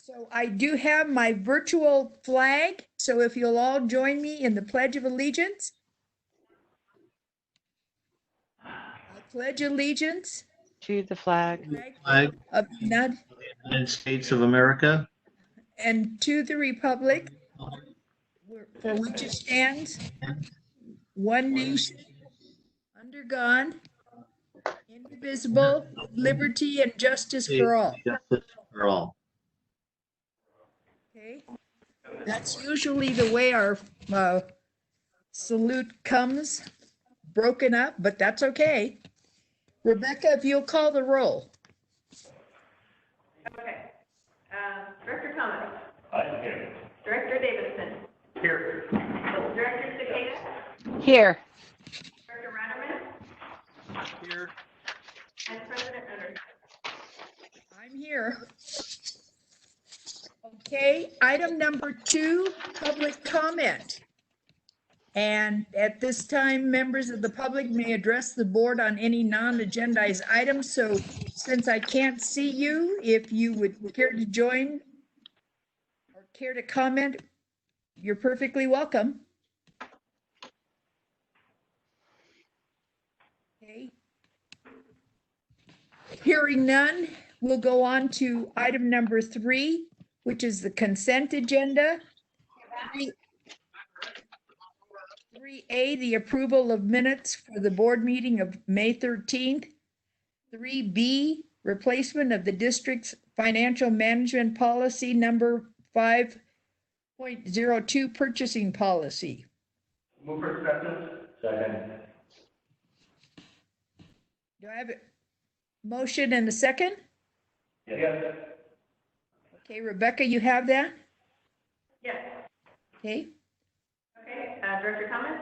So I do have my virtual flag. So if you'll all join me in the Pledge of Allegiance. I pledge allegiance To the flag Flag of the United of the United States of America and to the republic for which it stands, one nation, under God, indivisible, with liberty and justice for all. Justice for all. Okay, that's usually the way our salute comes, broken up, but that's okay. Rebecca, if you'll call the roll. Okay. Director Thomas. I'm here. Director Davidson. Here. Director Cicada. here. Director Ratterman. Here. And President Under. I'm here. Okay, item number 2, public comment. And at this time, members of the public may address the board on any non-agendized items. So since I can't see you, if you would care to join or care to comment, you're perfectly welcome. Okay. Hearing none, we'll go on to item number 3, which is the consent agenda. 3A, the approval of minutes for the board meeting of May 13th. 3B, replacement of the district's financial management policy number 5.02 purchasing policy. Move for acceptance. Second. Do I have a motion and a second? Yes. Okay, Rebecca, you have that? Yes. Okay, Okay. Director Thomas.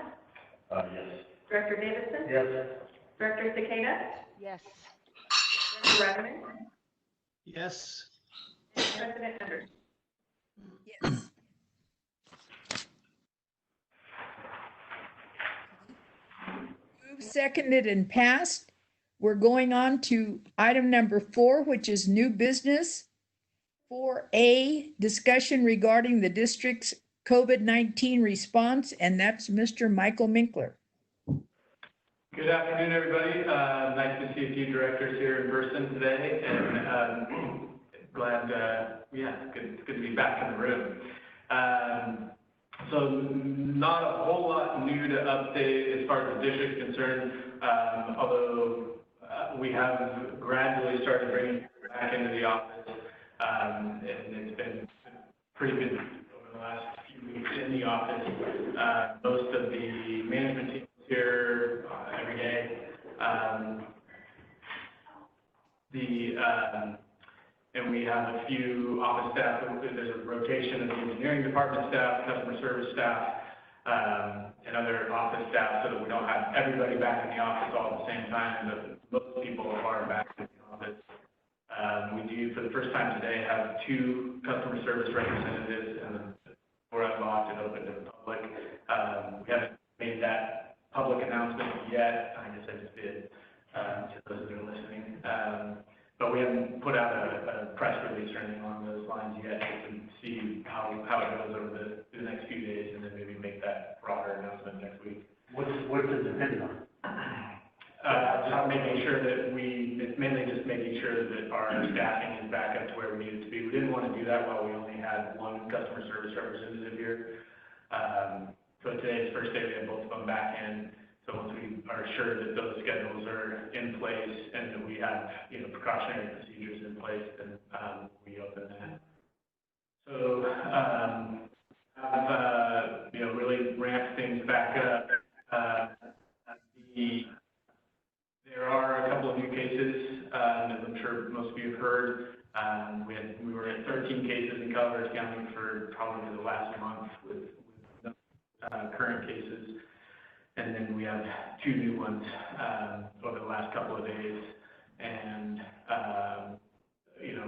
Yes. Director Davidson. Yes. Director Cicada. Yes. Director Ratterman. Yes. And President Under. yes. Moved, seconded, and passed. We're going on to item number 4, which is new business. 4A, discussion regarding the district's COVID-19 response, and that's Mr. Michael Minkler. Good afternoon, everybody. Nice to see a few directors here in person today, and glad, it's good to be back in the room. So not a whole lot new to update as far as the district's concerned, although we have gradually started bringing people back into the office, and it's been pretty busy over the last few weeks in the office. Most of the management team is here every day. And we have a few office staff. There's a rotation of the engineering department staff, customer service staff, and other office staff, so that we don't have everybody back in the office all at the same time, but most people are back in the office. We do, for the first time today, have 2 customer service representatives, and we're unlocked and open to the public. We haven't made that public announcement yet. I guess I just did, to those that are listening. But we haven't put out a press release or anything along those lines yet, just to see how it goes over the next few days, and then maybe make that broader announcement next week. What does it depend on? Just making sure that it's mainly just making sure that our staffing is back up to where we need it to be. We didn't want to do that while we only had 1 customer service representative here. So today is the first day we have both of them back in. So once we are sure that those schedules are in place and that we have, precautionary procedures in place, then we open that. So I've really ramped things back up. There are a couple of new cases, as I'm sure most of you have heard. We were at 13 cases in Calaveras County for probably the last month with current cases. And then we have 2 new ones over the last couple of days. And,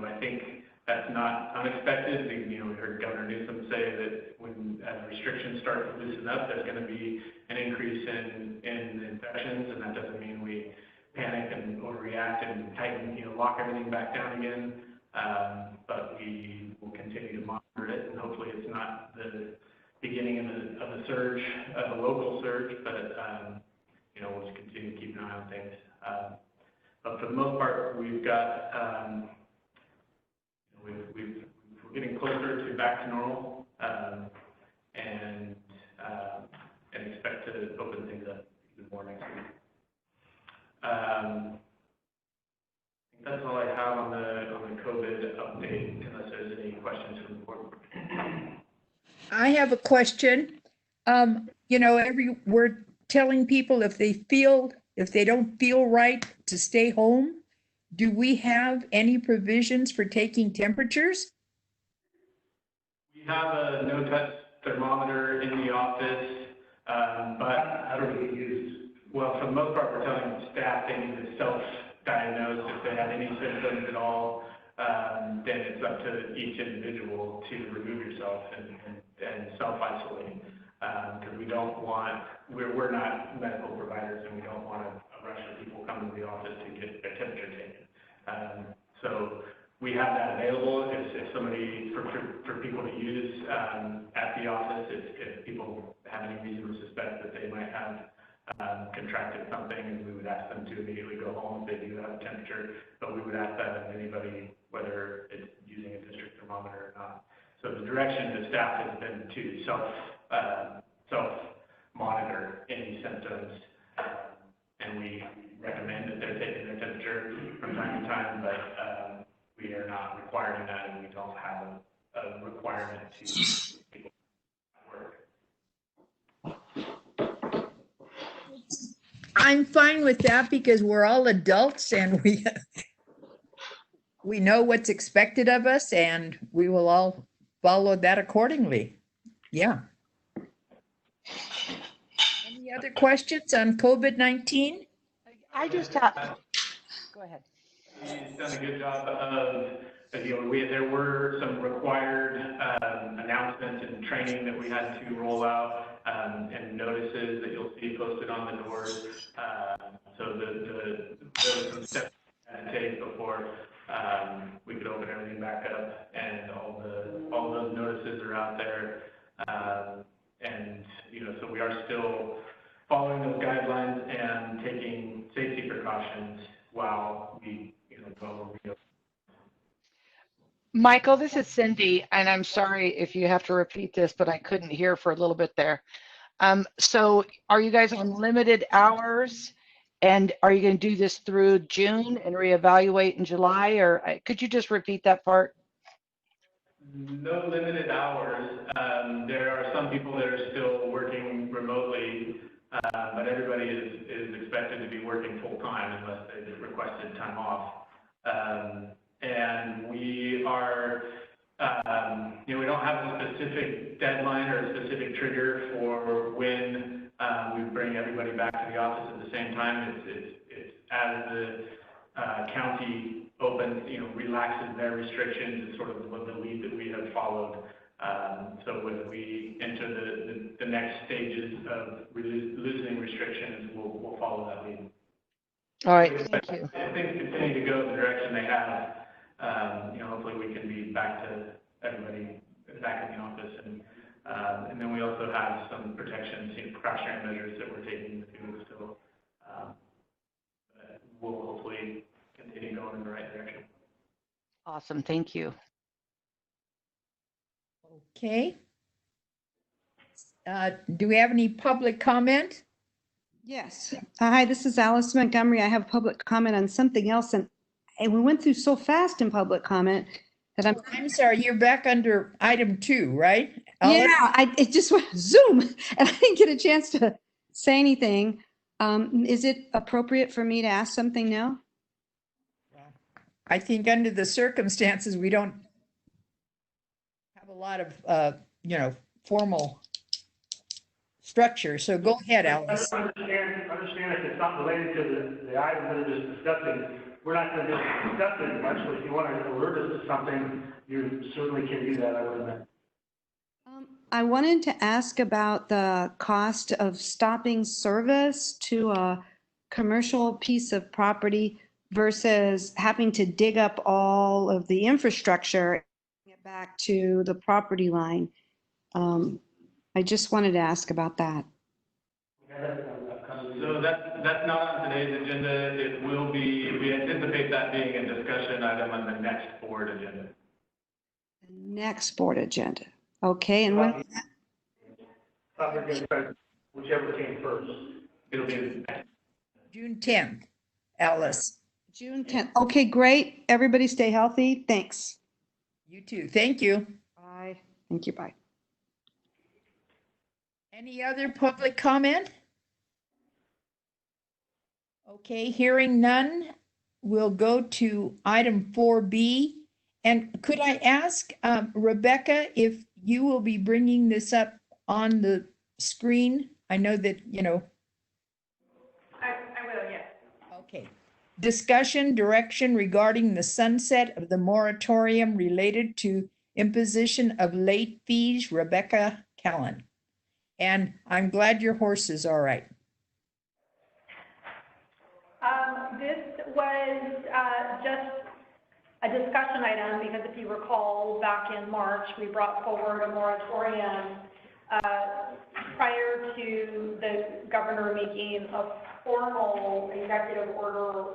I think that's not unexpected. We heard Governor Newsom say that as restrictions start to loosen up, there's going to be an increase in infections, and that doesn't mean we panic and overreact and tighten, lock everything back down again. But we will continue to monitor it, and hopefully it's not the beginning of the surge, of a local surge, but, you know, we'll just continue to keep an eye on things. But for the most part, we've got, we're getting closer to back to normal, and expect to open things up even more next week. I think that's all I have on the COVID update, unless there's any questions from the board. I have a question. You know, we're telling people if they don't feel right to stay home. Do we have any provisions for taking temperatures? We have a no-touch thermometer in the office, but How do we get used? well, for the most part, we're telling staff they need to self-diagnose if they have any symptoms at all. Then it's up to each individual to remove yourself and self-isolate. Because we're not medical providers, and we don't want a rush of people coming to the office to get their temperature taken. So we have that available if somebody, for people to use at the office, if people have any reason to suspect that they might have contracted something, and we would ask them to immediately go home if they do have a temperature. But we would ask that of anybody, whether it's using a district thermometer or not. So the direction of staff has been to self-monitor any symptoms, and we recommend that they're taking their temperature from time to time, but we are not requiring that, and we don't have a requirement to people at work. I'm fine with that because we're all adults and we know what's expected of us and we will all follow that accordingly. Yeah. Any other questions on COVID-19? I just have, go ahead. He's done a good job of, there were some required announcements and training that we had to roll out, and notices that you'll see posted on the doors. So there was some steps we had to take before we could open everything back up, and all those notices are out there. And, so we are still following those guidelines and taking safety precautions while we, go reopen. Michael, this is Cindy, and I'm sorry if you have to repeat this, but I couldn't hear for a little bit there. So are you guys on limited hours, and are you going to do this through June and reevaluate in July, or could you just repeat that part? No limited hours. There are some people that are still working remotely, but everybody is expected to be working full time unless they've requested time off. And we are, we don't have a specific deadline or a specific trigger for when we bring everybody back to the office at the same time. It's as the county opens, relaxes their restrictions, is sort of the lead that we have followed. So when we enter the next stages of loosening restrictions, we'll follow that lead. All right, thank you. If things continue to go in the direction they have, hopefully we can be back to everybody back in the office. And then we also have some protections, precautionary measures that we're taking too. So we'll hopefully continue going in the right direction. Awesome, thank you. Okay. Do we have any public comment? Yes. Hi, this is Alice Montgomery. I have public comment on something else, and we went through so fast in public comment that I'm sorry, you're back under item 2, right? Alice? yeah, it just went zoom, and I didn't get a chance to say anything. Is it appropriate for me to ask something now? I think under the circumstances, we don't have a lot of, formal structure. So go ahead, Alice. Understand if it's not related to the item that we're just discussing, we're not going to discuss it much, but if you want to alert us to something, you certainly can do that, I would imagine. I wanted to ask about the cost of stopping service to a commercial piece of property versus having to dig up all of the infrastructure and bring it back to the property line. I just wanted to ask about that. So that's not on today's agenda. It will be, we anticipate that being a discussion item on the next board agenda. The next board agenda. Okay, and when, Thought we were gonna try whichever came first. It'll be the next. June 10th, Alice. June 10th. Okay, great. Everybody stay healthy. Thanks. You too. Thank you. Bye. Thank you. Bye. Any other public comment? Okay, hearing none, we'll go to item 4B. And could I ask Rebecca if you will be bringing this up on the screen? I know that, you know. I will, yes. Okay. Discussion direction regarding the sunset of the moratorium related to imposition of late fees, Rebecca Callan. And I'm glad your horse is all right. This was just a discussion item because if you recall, back in March, we brought forward a moratorium prior to the governor making a formal executive order.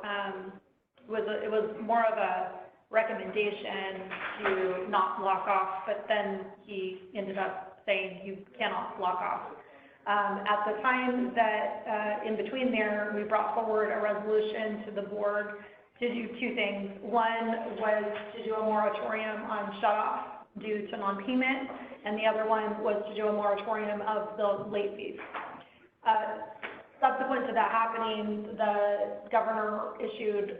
It was more of a recommendation to not block off, but then he ended up saying you cannot block off. At the time that, in between there, we brought forward a resolution to the board to do two things. One was to do a moratorium on shut-off due to non-payment, and the other one was to do a moratorium of the late fees. Subsequent to that happening, the governor issued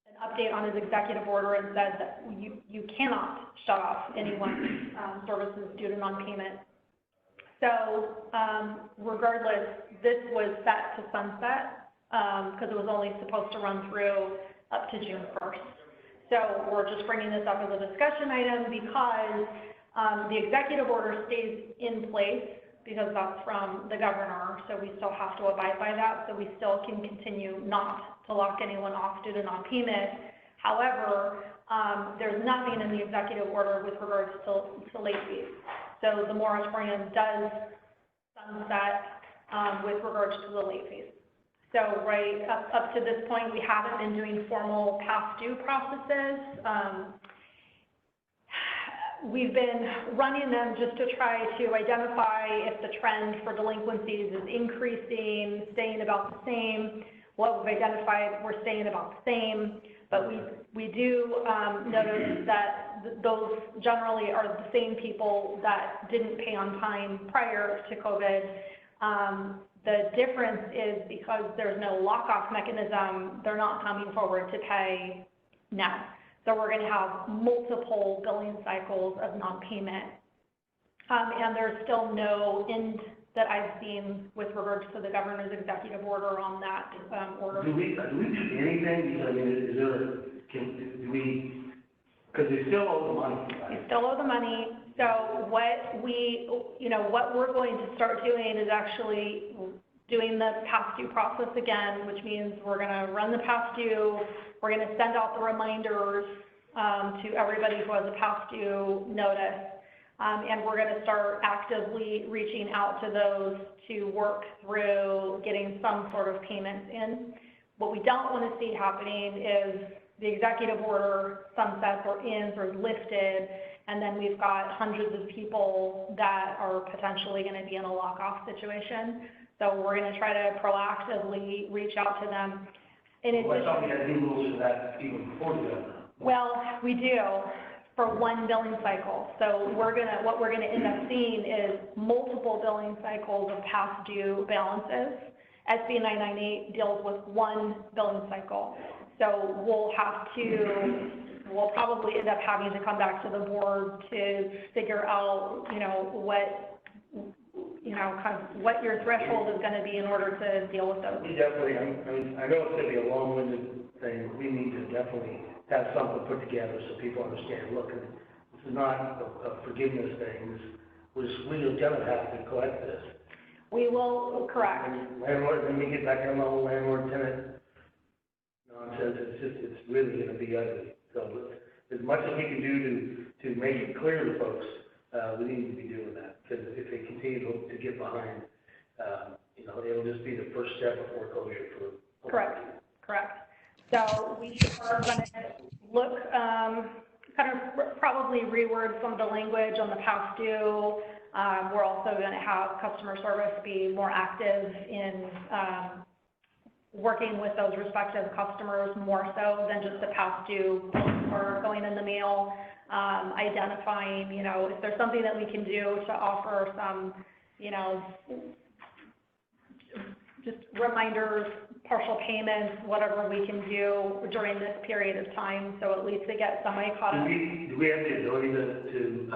an update on his executive order and said that you cannot shut off anyone's services due to non-payment. So regardless, this was set to sunset because it was only supposed to run through up to June 1st. So we're just bringing this up as a discussion item because the executive order stays in place because that's from the governor. So we still have to abide by that. So we still can continue not to lock anyone off due to non-payment. However, there's nothing in the executive order with regards to late fees. So the moratorium does sunset with regards to the late fees. So right up to this point, we haven't been doing formal past due processes. We've been running them just to try to identify if the trend for delinquencies is increasing, staying about the same. What we've identified, we're staying about the same. But we do notice that those generally are the same people that didn't pay on time prior to COVID. The difference is because there's no lock-off mechanism, they're not coming forward to pay now. So we're going to have multiple billing cycles of non-payment. And there's still no end that I've seen with regards to the governor's executive order on that order. Do we do anything? Because, I mean, because they still owe the money. They still owe the money. So what what we're going to start doing is actually doing the past due process again, which means we're going to run the past due. We're going to send out the reminders to everybody who has a past due notice. And we're going to start actively reaching out to those to work through getting some sort of payments in. What we don't want to see happening is the executive order sunsets or ends or lifted, and then we've got hundreds of people that are potentially going to be in a lock-off situation. So we're going to try to proactively reach out to them. Well, I thought we had new rules for that even before the governor. Well, we do for one billing cycle. So what we're gonna end up seeing is multiple billing cycles of past due balances. SB 998 deals with one billing cycle. So we'll probably end up having to come back to the board to figure out, kind of what your threshold is going to be in order to deal with those. We definitely, I know it's going to be a long-winded thing, but we need to definitely have something put together so people understand, look, this is not a forgiveness thing, we're going to have to collect this. We will, correct. Landlord, then we get back on the whole landlord-tenant nonsense, it's really gonna be ugly. So as much as we can do to make it clear to folks, we need to be doing that, because if they continue to get behind, you know, it'll just be the first step of foreclosure for. Correct. So we are going to look, kind of probably reword some of the language on the past due. We're also going to have customer service be more active in working with those respective customers more so than just the past due or going in the mail, identifying, you know, if there's something that we can do to offer some, you know, just reminders, partial payments, whatever we can do during this period of time, so at least they get semi-caught up. Do we have the ability to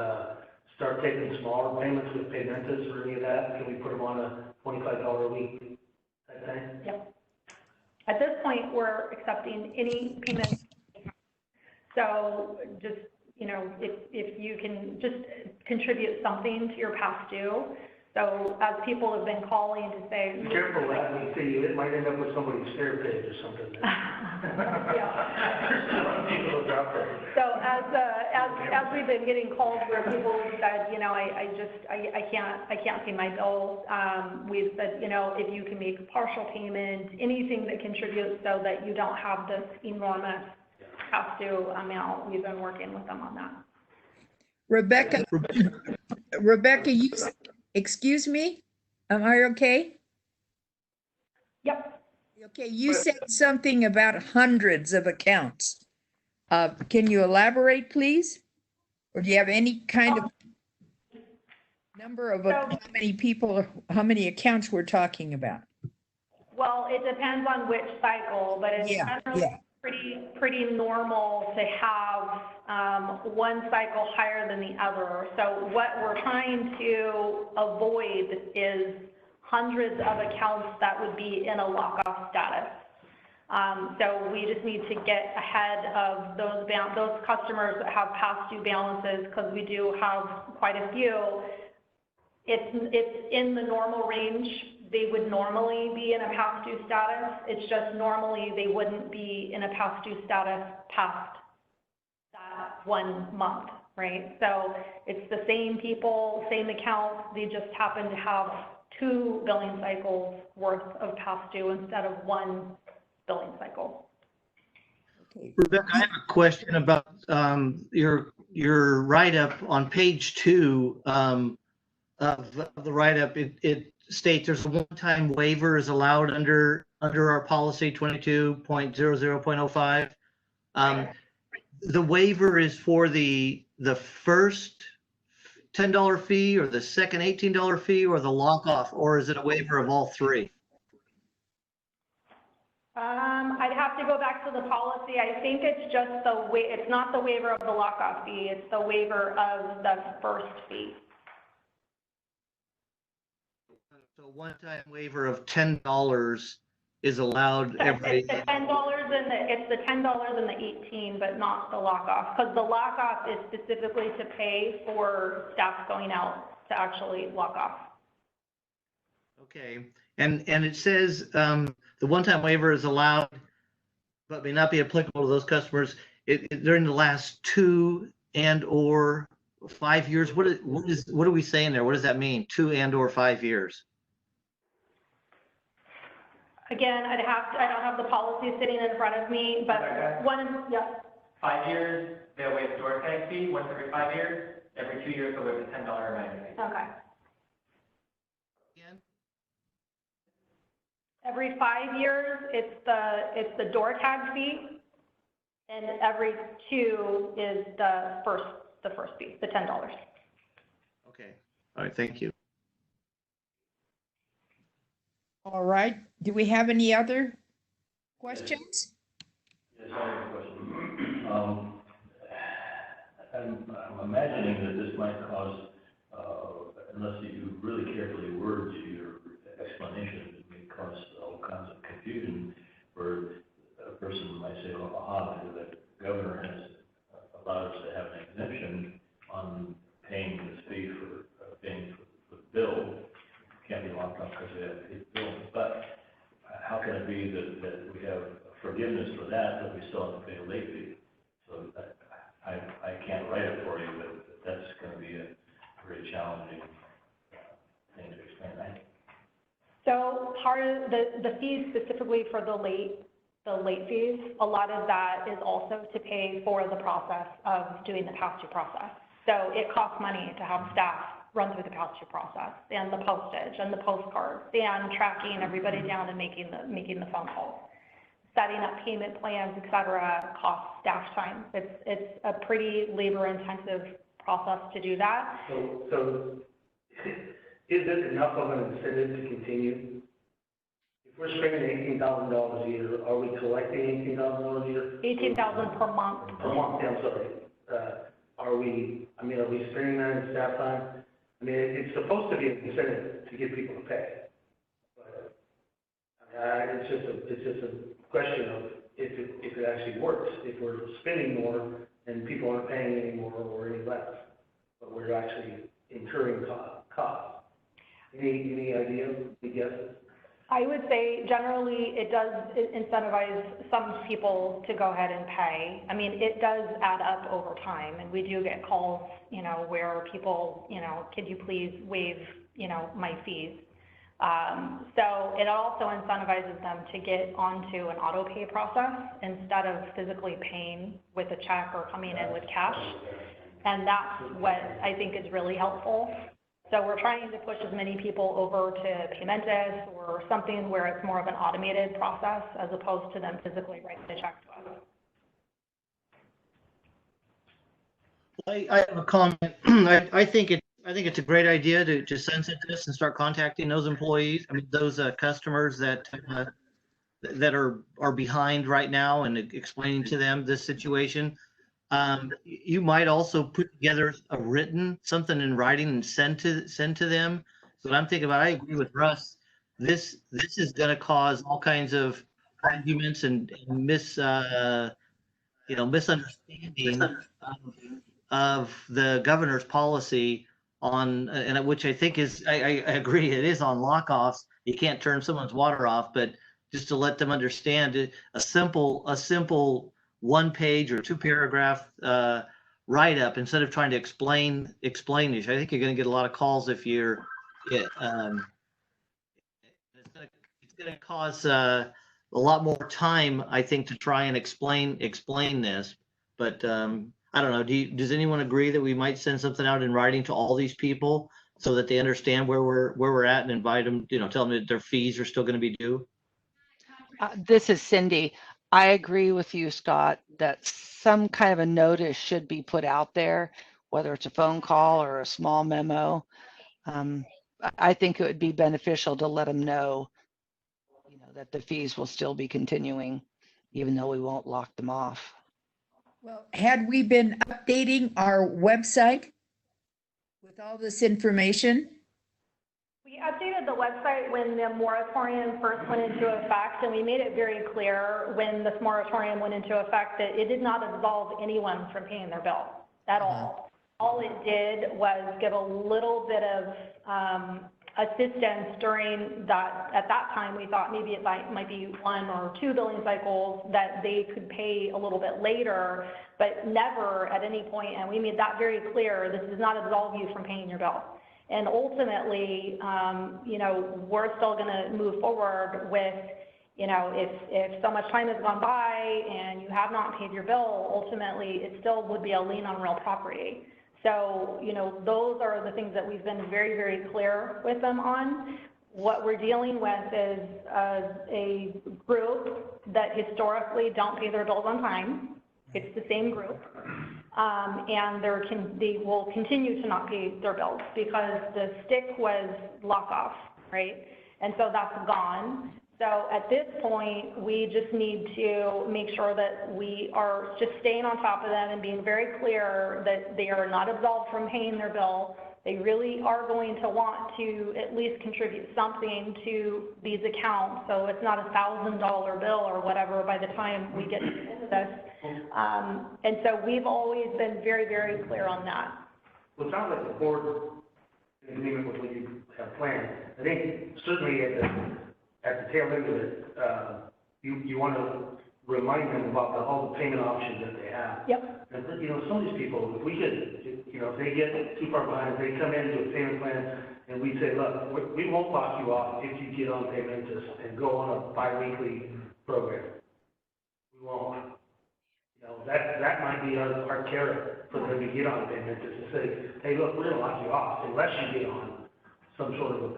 start taking smaller payments with Paymentus or any of that? Can we put them on a $25 a week type thing? Yep. At this point, we're accepting any payment. So just, you know, if you can just contribute something to your past due. So as people have been calling to say. Be careful, Adam, it might end up with somebody's stair page or something. Yeah. So as we've been getting calls where people have said, you know, I can't pay my bills, we've said, you know, if you can make a partial payment, anything that contributes so that you don't have this enormous past due amount, we've been working with them on that. Rebecca, you, excuse me, am I okay? Yep. Okay, you said something about hundreds of accounts. Can you elaborate, please? Or do you have any kind of number of how many people, how many accounts we're talking about? Well, it depends on which cycle, but it's generally pretty normal to have one cycle higher than the other. So what we're trying to avoid is hundreds of accounts that would be in a lock-off status. So we just need to get ahead of those customers that have past due balances, because we do have quite a few. It's in the normal range. They would normally be in a past due status. It's just normally they wouldn't be in a past due status past that 1 month, right? So it's the same people, same accounts. They just happen to have 2 billing cycles worth of past due instead of 1 billing cycle. Okay. Rebecca, I have a question about your write-up on page 2 of the write-up. It states there's a one-time waiver is allowed under our policy 22.00.05. The waiver is for the first $10 fee, or the second $18 fee, or the lock-off, or is it a waiver of all three? I'd have to go back to the policy. I think it's just it's not the waiver of the lock-off fee, it's the waiver of the first fee. So one-time waiver of $10 is allowed every. It's the $10 and the $10 and the 18, but not the lock-off, because the lock-off is specifically to pay for staff going out to actually lock off. Okay, and it says the one-time waiver is allowed, but may not be applicable to those customers during the last 2 and/or 5 years. What are we saying there? What does that mean? 2 and/or 5 years? Again, I don't have the policy sitting in front of me, but yeah. 5 years, they'll waive the door tag fee once every 5 years. Every 2 years, they'll waive the $10 reminder fee. Okay. Again? Every 5 years, it's the door tag fee, and every 2 is the first fee, the $10. Okay, all right, thank you. All right. Do we have any other questions? Yes, I have a question. I'm imagining that this might cause, unless you really carefully word your explanation, it may cause all kinds of confusion where a person might say, well, aha, the governor has allowed us to have an exemption on paying this fee for paying for the bill. Can't be locked up because they have paid the bill. But how can it be that we have, for forgiveness for that, but we still have to pay a late fee. So I can't write it for you, but that's gonna be a very challenging thing to explain. So part of the fees specifically for the late fees, a lot of that is also to pay for the process of doing the past due process. So it costs money to have staff run through the past due process, and the postage, and the postcards, and tracking everybody down and making the phone calls. Setting up payment plans, et cetera, costs staff time. It's a pretty labor-intensive process to do that. So is it enough of an incentive to continue? If we're spending $18,000 a year, are we collecting $18,000 a year? $18,000 per month. Per month, I'm sorry. Are we spending that in staff time? I mean, it's supposed to be an incentive to get people to pay. But it's just a question of if it actually works. If we're spending more and people aren't paying any more or any less, but we're actually incurring costs. Any idea? Any guesses? I would say generally it does incentivize some people to go ahead and pay. I mean, it does add up over time, and we do get calls, where people, could you please waive, my fees? So it also incentivizes them to get onto an auto pay process instead of physically paying with a check or coming in with cash. And that's what I think is really helpful. So we're trying to push as many people over to Paymentus or something where it's more of an automated process as opposed to them physically writing the check to us. I have a comment. I think it's a great idea to sensitive this and start contacting those employees. I mean, those customers that are behind right now and explaining to them this situation. You might also put together something in writing and send to them. So what I'm thinking about, I agree with Russ. This is going to cause all kinds of arguments and misunderstanding of the governor's policy on, and which I think is, I agree, it is on lockoffs. You can't turn someone's water off, but just to let them understand it, a simple 1 page or 2 paragraph write up instead of trying to explain this. I think you're going to get a lot of calls if you're. It's going to cause a lot more time, I think, to try and explain this. But I don't know. Does anyone agree that we might send something out in writing to all these people so that they understand where we're at and invite them? Tell them that their fees are still going to be due. This is Cindy. I agree with you, Scott, that some kind of a notice should be put out there, whether it's a phone call or a small memo. I think it would be beneficial to let them know, that the fees will still be continuing, even though we won't lock them off. Well, had we been updating our website with all this information? We updated the website when the moratorium first went into effect, and we made it very clear when this moratorium went into effect that it did not absolve anyone from paying their bill at all. All it did was give a little bit of assistance during that. At that time, we thought maybe it might be 1 or 2 billing cycles that they could pay a little bit later, but never at any point, and we made that very clear, this does not absolve you from paying your bill. And ultimately, we're still going to move forward with, if so much time has gone by and you have not paid your bill, ultimately it still would be a lien on real property. So, those are the things that we've been very, very clear with them on. What we're dealing with is a group that historically don't pay their bills on time. It's the same group. And they will continue to not pay their bills because the stick was lock off, right? And so that's gone. So at this point, we just need to make sure that we are just staying on top of them and being very clear that they are not absolved from paying their bill. They really are going to want to at least contribute something to these accounts. So it's not $1,000 bill or whatever by the time we get into this. And so we've always been very, very clear on that. Well, it sounds like the board in agreement with what you have planned. I think certainly at the tail end of it, you want to remind them about all the payment options that they have. Yep. And, some of these people, if we could, if they get too far behind, they come in, do a payment plan, and we say, look, we won't lock you off if you get on payment and go on a bi-weekly program. We won't. That might be our carrot for them to get on payment, is to say, hey, look, we're gonna lock you off unless you get on some sort of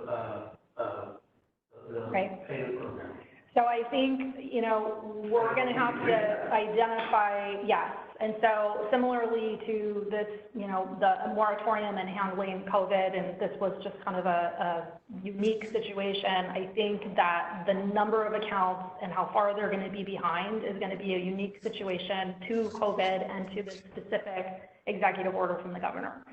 Right. payment program. So I think, we're going to have to identify, yes. And so similarly to this, the moratorium and handling COVID, and this was just kind of a unique situation, I think that the number of accounts and how far they're going to be behind is going to be a unique situation to COVID and to the specific executive order from the governor.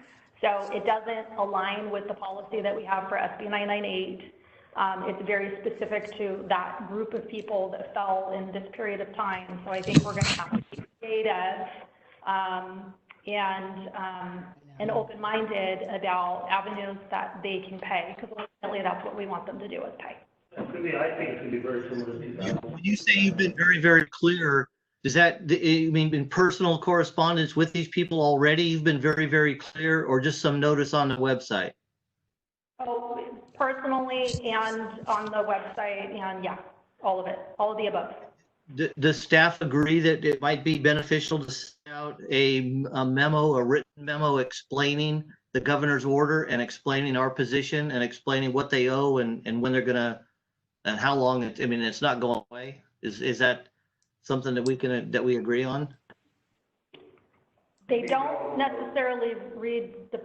So it doesn't align with the policy that we have for SB 998. It's very specific to that group of people that fell in this period of time. So I think we're going to have to be creative and open-minded about avenues that they can pay, because ultimately that's what we want them to do, is pay. I think it's going to be very similar to 2000. When you say you've been very, very clear, does that, in personal correspondence with these people already, you've been very, very clear, or just some notice on the website? Oh, personally and on the website, and yeah, all of it, all of the above. Does staff agree that it might be beneficial to send out a memo, a written memo explaining the governor's order and explaining our position and explaining what they owe and when they're gonna, and how long it's not going away? Is that something that we agree on? They don't necessarily read the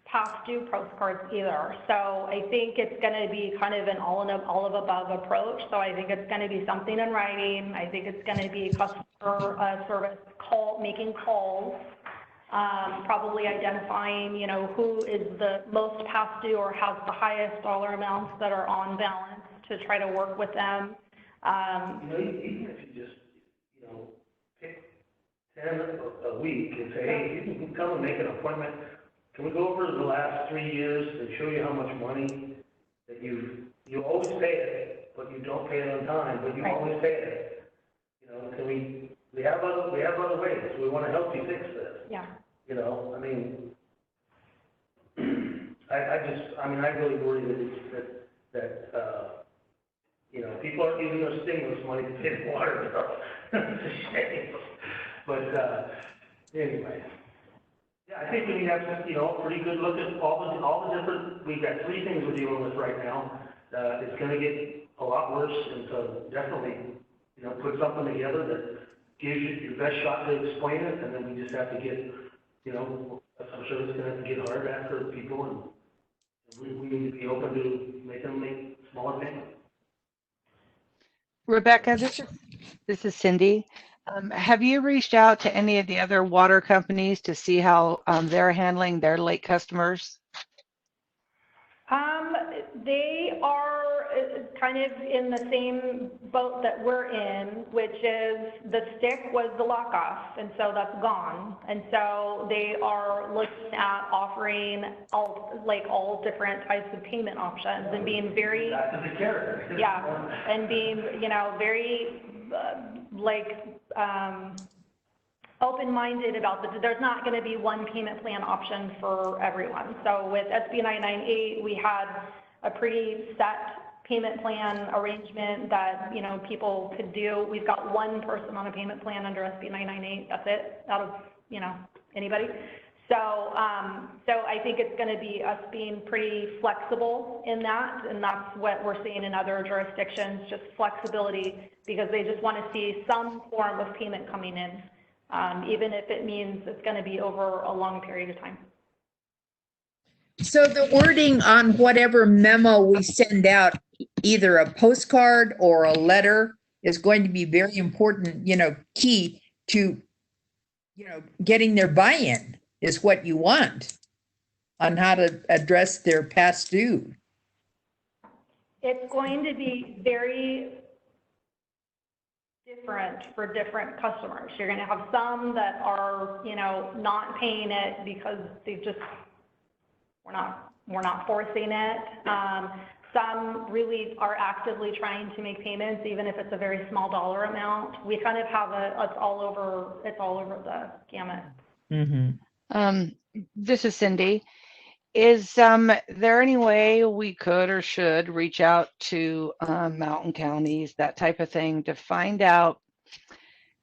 past due postcards either. So I think it's going to be kind of an all of above approach. So I think it's going to be something in writing. I think it's going to be customer service making calls, probably identifying, who is the most past due or has the highest dollar amounts that are on balance to try to work with them. Even if you just, pick 10 a week and say, hey, you can come and make an appointment. Can we go over the last 3 years and show you how much money that you always pay it, but you don't pay it on time, but you always pay it? Can we have other ways. We want to help you fix this. Yeah. I really worry that people aren't using their stimulus money to pay the water bill. It's a shame. But anyway. Yeah, I think we need to have a pretty good look at all the different, we've got 3 things we're dealing with right now. It's going to get a lot worse, and so definitely, put something together that gives you your best shot to explain it, and then we just have to get, I'm sure it's going to have to get hard after people, and we need to be open to making them make smaller payments. Rebecca, this is Cindy. Have you reached out to any of the other water companies to see how they're handling their late customers? They are kind of in the same boat that we're in, which is the stick was the lock off, and so that's gone. And so they are looking at offering all different types of payment options and being very, and being, very open-minded about there's not going to be one payment plan option for everyone. So with SB 998, we had a pretty set payment plan arrangement that, people could do. We've got one person on a payment plan under SB 998. That's it, out of, anybody. So I think it's going to be us being pretty flexible in that, and that's what we're seeing in other jurisdictions, just flexibility, because they just want to see some form of payment coming in, even if it means it's going to be over a long period of time. So the wording on whatever memo we send out, either a postcard or a letter, is going to be very important, key to, getting their buy-in is what you want on how to address their past due. It's going to be very different for different customers. You're going to have some that are, not paying it because they just, we're not forcing it. Some really are actively trying to make payments, even if it's a very small dollar amount. We kind of have it's all over the gamut. This is Cindy. Is there any way we could or should reach out to mountain counties, that type of thing, to find out,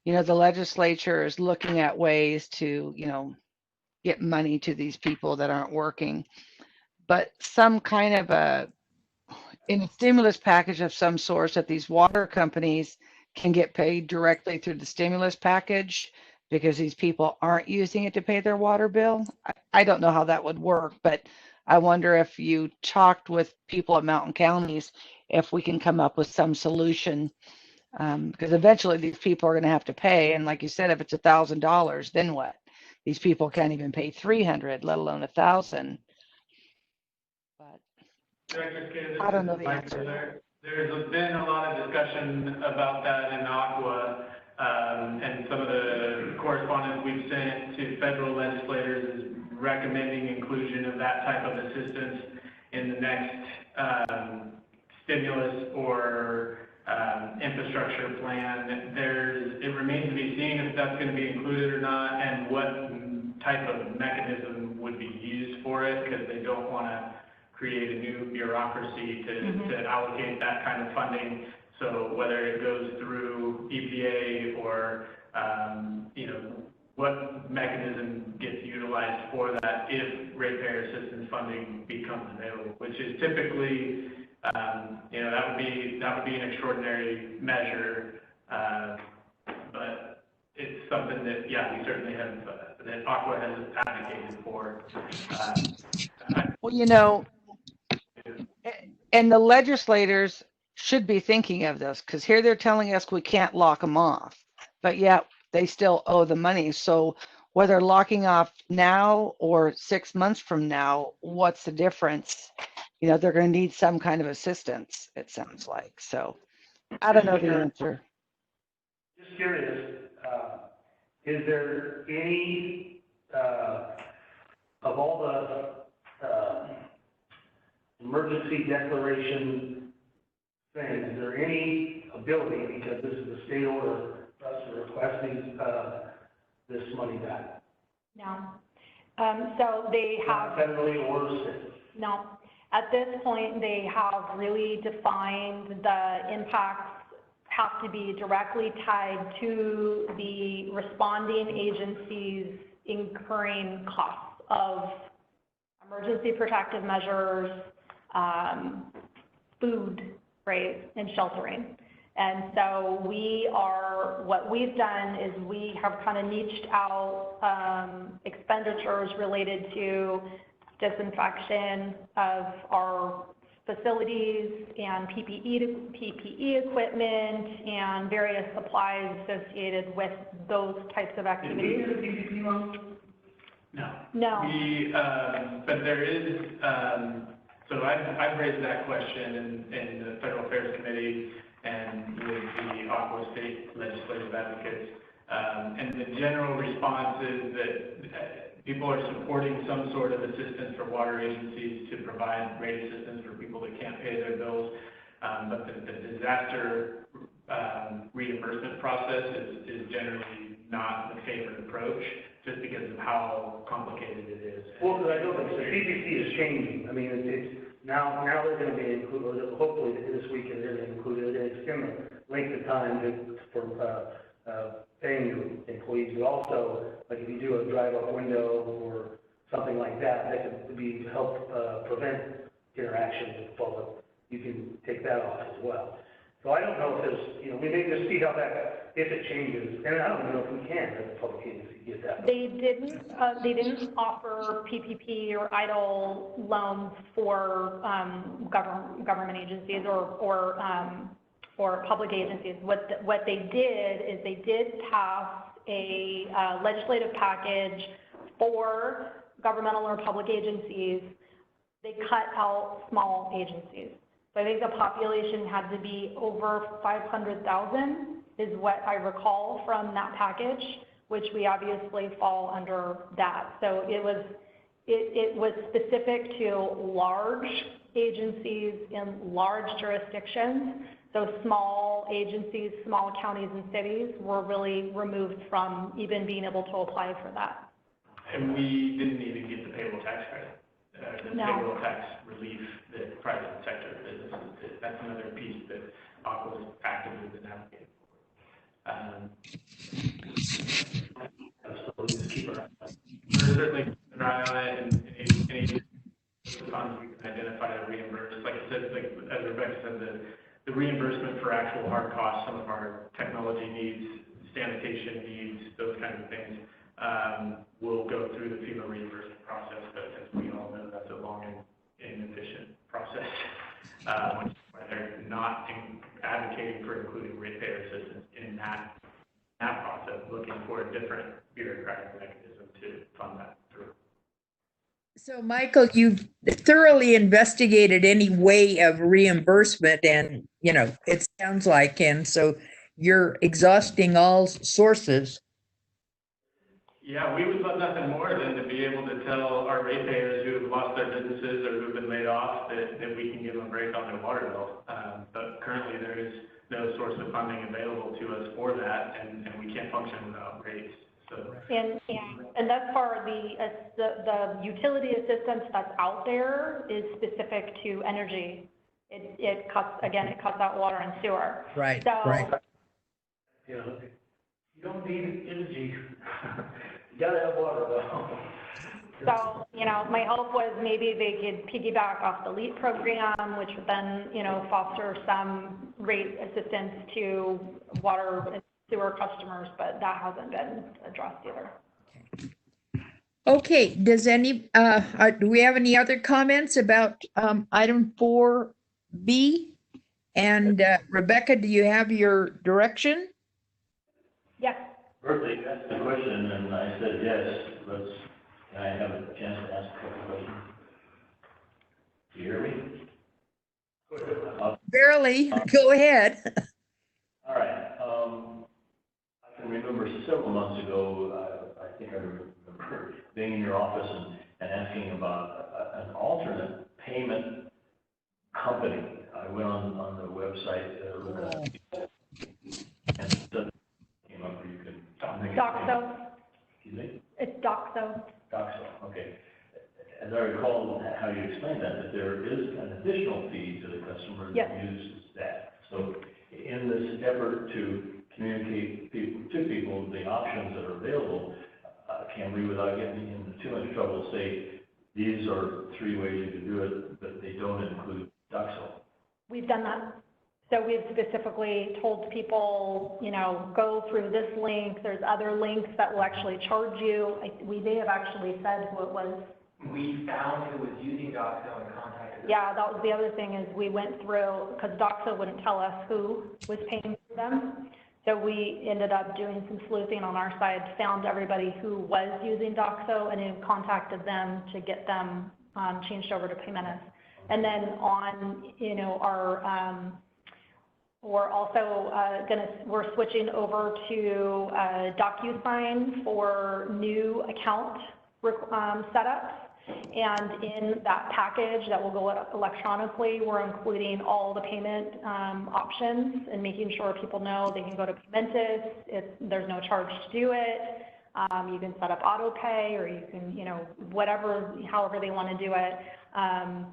the legislature is looking at ways to, get money to these people that aren't working, but some kind of in a stimulus package of some sort that these water companies can get paid directly through the stimulus package because these people aren't using it to pay their water bill. I don't know how that would work, but I wonder if you talked with people at mountain counties, if we can come up with some solution, because eventually these people are going to have to pay. And like you said, if it's $1,000, then what? These people can't even pay 300, let alone 1,000. But I don't know the answer. There's been a lot of discussion about that in Aqua, and some of the correspondence we've sent to federal legislators is recommending inclusion of that type of assistance in the next stimulus or infrastructure plan. It remains to be seen if that's going to be included or not, and what type of mechanism would be used for it, because they don't want to create a new bureaucracy to allocate that kind of funding. So whether it goes through EPA or, what mechanism gets utilized for that if ratepayer assistance funding becomes available, which is typically, that would be an extraordinary measure, but it's something that, we certainly have, that Aqua has advocated for. Well, and the legislators should be thinking of this, because here they're telling us we can't lock them off, but yet they still owe the money. So whether locking off now or 6 months from now, what's the difference? They're going to need some kind of assistance, it sounds like. So I don't know the answer. Just curious, is there any, of all the emergency declaration things, is there any ability, because this is a state order, for us to request this money back? No. So they have. Not federally or state? No. At this point, they have really defined the impacts have to be directly tied to the responding agencies incurring costs of emergency protective measures, food, right, and sheltering. And so what we've done is we have kind of niched out expenditures related to disinfection of our facilities and PPE equipment and various supplies associated with those types of activities. Did we get a PPP loan? No. No. But there is, so I've raised that question in the Federal Affairs Committee and with the Aqua State Legislative Advocates. And the general response is that people are supporting some sort of assistance for water agencies to provide rate assistance for people that can't pay their bills. But the disaster reimbursement process is generally not the favored approach, just because of how complicated it is. Well, because I know that the PPP is changing. I mean, it's now they're going to be included, hopefully this weekend they're going to include it, and it's going to length of time for paying your employees, but also, like if you do a drive-up window or something like that, that could be to help prevent interaction with the public. You can take that off as well. So I don't know if there's, we may just see how if it changes, and I don't know if we can, as a public agency, get that. They didn't offer PPP or EIDL loans for government agencies or public agencies. What they did is they did pass a legislative package for governmental or public agencies. They cut out small agencies. So I think the population had to be over 500,000 is what I recall from that package, which we obviously fall under that. So it was it was specific to large agencies in large jurisdictions. So small agencies, small counties and cities were really removed from even being able to apply for that. And we didn't even get the payroll tax credit, the No. payroll tax relief that private sector businesses did. That's another piece that Aqua's actively been advocating for. We're certainly keeping an eye on it, and any funds we can identify to reimburse. Like I said, like as Rebecca said, the reimbursement for actual hard costs, some of our technology needs, sanitation needs, those kinds of things, will go through the FEMA reimbursement process, but as we all know, that's a long and inefficient process. When they're not advocating for including ratepayer assistance in that process, looking for a different bureaucratic mechanism to fund that through. So Michael, you've thoroughly investigated any way of reimbursement and, it sounds like, and so you're exhausting all sources. Yeah, we would love nothing more than to be able to tell our ratepayers who have lost their businesses or who've been laid off that we can give them a break on their water bill. But currently there is no source of funding available to us for that, and we can't function without rates. So. And thus far, the utility assistance that's out there is specific to energy. It cuts out water and sewer. Right, so, right. You know, you don't need energy. You gotta have water though. So, my hope was maybe they could piggyback off the LEAP program, which would then, foster some rate assistance to water and sewer customers, but that hasn't been addressed either. Okay, does do we have any other comments about item 4B? And Rebecca, do you have your direction? Yes. Berkeley asked the question, and I said yes. Can I have a chance to ask a couple questions? Do you hear me? Barely. Go ahead. All right. I can remember several months ago, I think I remember being in your office and asking about an alternate payment company. I went on the website, and it came up where you can. Doxo. Excuse me? It's Doxo. Doxo, okay. As I recall how you explained that there is an additional fee to the customer that Yes. uses that. So in this effort to communicate to people the options that are available, can we, without getting into too much trouble, say these are 3 ways you can do it, but they don't include Doxo? We've done that. So we've specifically told people, go through this link. There's other links that will actually charge you. We may have actually said who it was. We found who was using Doxo and contacted them. Yeah, that was the other thing is we went through, because Doxo wouldn't tell us who was paying for them. So we ended up doing some sleuthing on our side, found everybody who was using Doxo and then contacted them to get them changed over to Paymentus. And then on, we're also we're switching over to DocuSign for new account setups. And in that package that will go electronically, we're including all the payment options and making sure people know they can go to Paymentus. There's no charge to do it. You can set up auto pay, or you can, however they want to do it.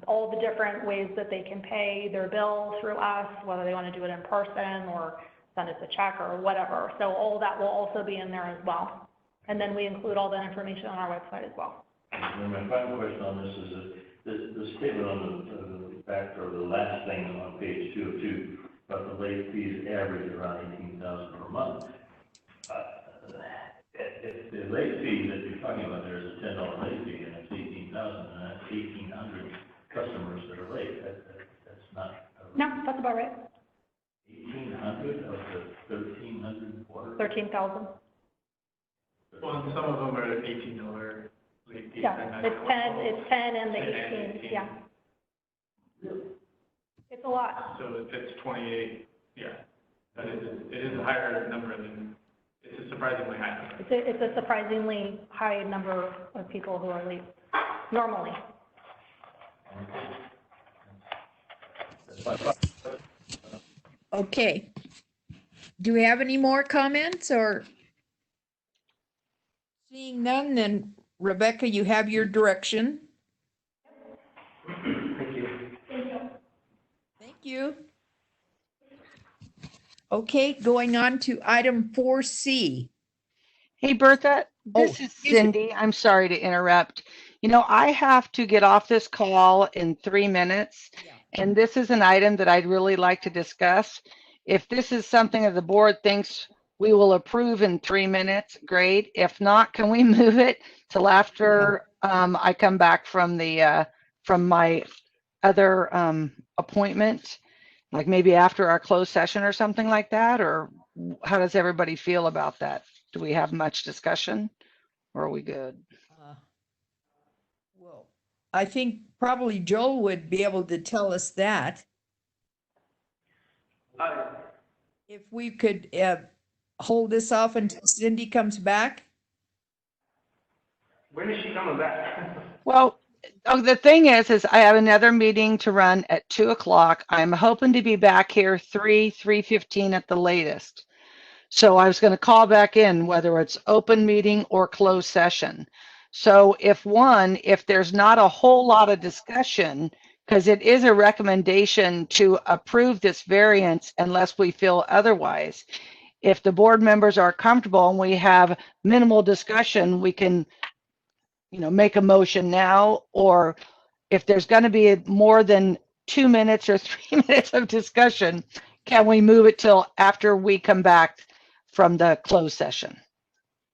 All the different ways that they can pay their bill through us, whether they want to do it in person or send us a check or whatever. So all that will also be in there as well. And then we include all that information on our website as well. And my final question on this is that the statement on the back, or the last thing on page 2 of 2, about the late fees average around $18,000 per month. If the late fee that you're talking about there is a $10 late fee and it's $18,000, and that's 1,800 customers that are late, that's not. No, that's about right. 1,800 of the 1,300 water? 13,000. Well, some of them are $18 late fees. Yeah, it's 10 and the 18, yeah. It's a lot. So if it's 28, yeah, but it is a higher number than, it's a surprisingly high number. It's a surprisingly high number of people who are late. normally. Okay. Do we have any more comments or? Seeing none, then Rebecca, you have your direction. Thank you. Thank you. Okay, going on to item 4C. Hey, Bertha, Oh, this is excuse me. Cindy. I'm sorry to interrupt. You know, I have to get off this call in 3 minutes, Yeah. and this is an item that I'd really like to discuss. If this is something that the board thinks we will approve in 3 minutes, great. If not, can we move it till after I come back from the from my other appointment? Like maybe after our closed session or something like that? Or how does everybody feel about that? Do we have much discussion or are we good? Well, I think probably Joel would be able to tell us that. If we could hold this off until Cindy comes back. When is she coming back? Well, the thing is I have another meeting to run at 2 o'clock. I'm hoping to be back here 3:15 at the latest. So I was going to call back in, whether it's open meeting or closed session. So if there's not a whole lot of discussion, because it is a recommendation to approve this variance unless we feel otherwise. If the board members are comfortable and we have minimal discussion, we can, make a motion now, or if there's going to be more than 2 minutes or 3 minutes of discussion, can we move it till after we come back from the closed session?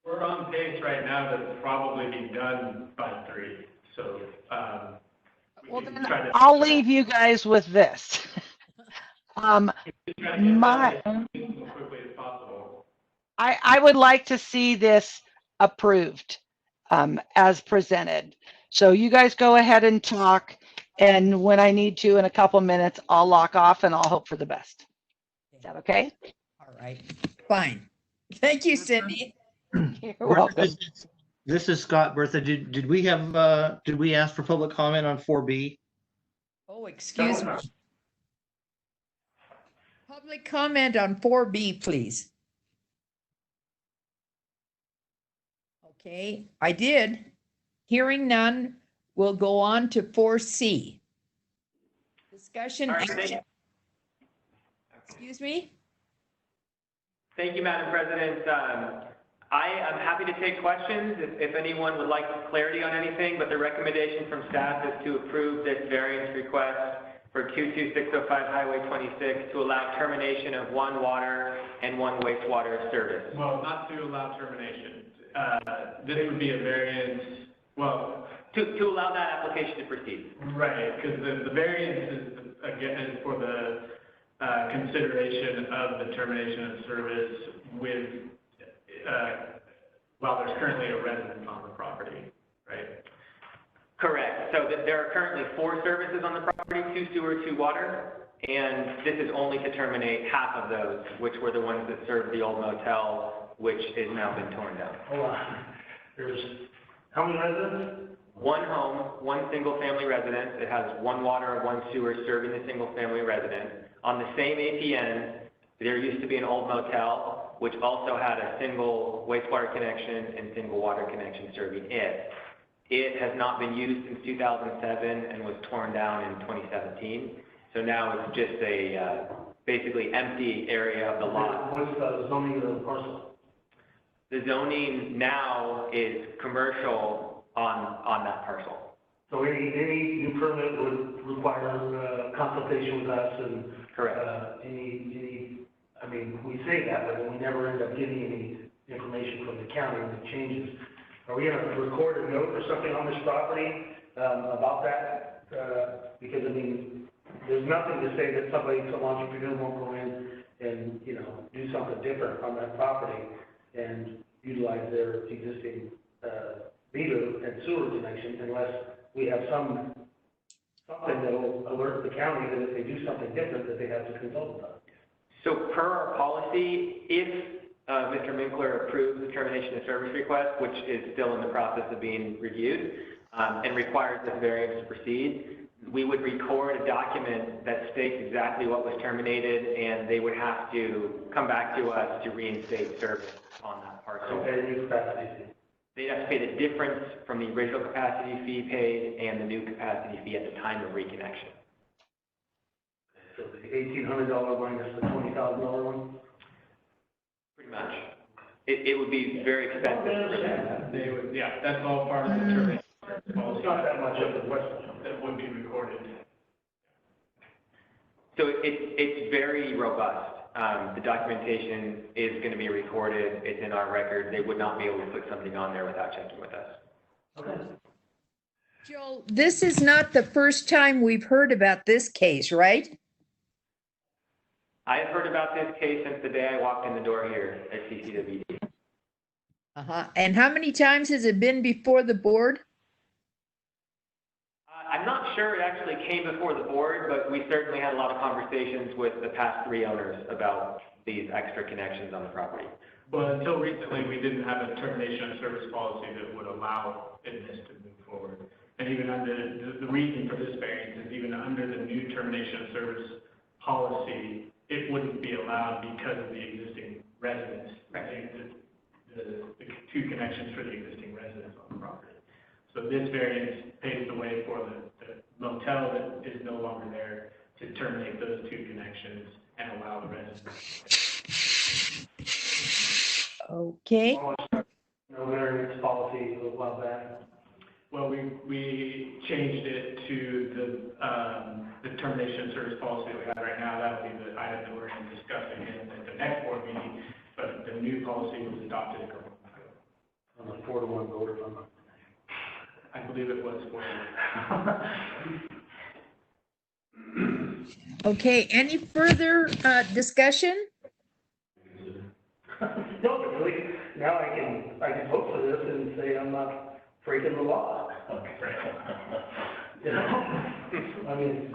We're on pace right now to probably be done by 3. So, Well, then I'll leave you guys with this. try to get that as quickly as possible. I would like to see this approved as presented. So you guys go ahead and talk, and when I need to in a couple minutes, I'll lock off and I'll hope for the best. Is that okay? All right, fine. Thank you, Cindy. You're Bertha, welcome. This is Scott. Bertha, did we ask for public comment on 4B? Oh, excuse me. Public comment on 4B, please. Okay, I did. Hearing none, we'll go on to 4C. Discussion. All right, thank you. Excuse me? Thank you, Madam President. I am happy to take questions if anyone would like clarity on anything, but the recommendation from staff is to approve this variance request for 22605 Highway 26 to allow termination of one water and one wastewater service. Well, not to allow termination. This would be a variance, well. To allow that application to proceed. Right, because the variance is, again, is for the consideration of the termination of service with, while there's currently a resident on the property, right? Correct. So there are currently 4 services on the property, 2 sewer, 2 water, and this is only to terminate half of those, which were the ones that served the old motel, which has now been torn down. Hold on. There's, how many residents? 1 home, 1 single-family residence. It has 1 water, 1 sewer serving the single-family resident. On the same APN, there used to be an old motel, which also had a single wastewater connection and single water connection serving it. It has not been used since 2007 and was torn down in 2017. So now it's just a basically empty area of the lot. What's the zoning of the parcel? The zoning now is commercial on that parcel. So any new permit would require consultation with us and. Correct. I mean, we say that, but then we never end up getting any information from the county when it changes. Are we gonna record a note or something on this property, about that? Because I mean, there's nothing to say that some entrepreneur won't go in and, do something different on that property and utilize their existing, meter and sewer connection unless we have something that will alert the county that if they do something different, that they have to consult with us. So per our policy, if Mr. Minkler approved the termination of service request, which is still in the process of being reviewed, and requires this variance to proceed. We would record a document that states exactly what was terminated, and they would have to come back to us to reinstate service on that parcel. Okay, new capacity fee. They'd have to pay the difference from the original capacity fee paid and the new capacity fee at the time of reconnection. So the $1,800 one is the $20,000 one? Pretty much. It would be very expensive for them. They would, yeah, that's all part of the termination Well, it's not that much of a question. that would be recorded. So it's very robust. The documentation is going to be recorded. It's in our record. They would not be able to put something on there without checking with us. Okay. Joel, this is not the first time we've heard about this case, right? I have heard about this case since the day I walked in the door here at CCWD. And how many times has it been before the board? I'm not sure it actually came before the board, but we certainly had a lot of conversations with the past 3 owners about these extra connections on the property. But until recently, we didn't have a termination of service policy that would allow this to move forward. And even under, the reason for this variance is even under the new termination of service policy, it wouldn't be allowed because of the existing residents. Right. The 2 connections for the existing residents on the property. So this variance paves the way for the motel that is no longer there to terminate those 2 connections and allow the residents. Okay, No variance policy a little while back. Well, we changed it to the termination of service policy that we have right now. That'll be the item that we're going to discuss again at the next board meeting. But the new policy was adopted a couple months ago. On the 4-to-1 vote or something. I believe it was for. okay, any further discussion? No, but really, now I can vote for this and say I'm not breaking the law. You know? I mean,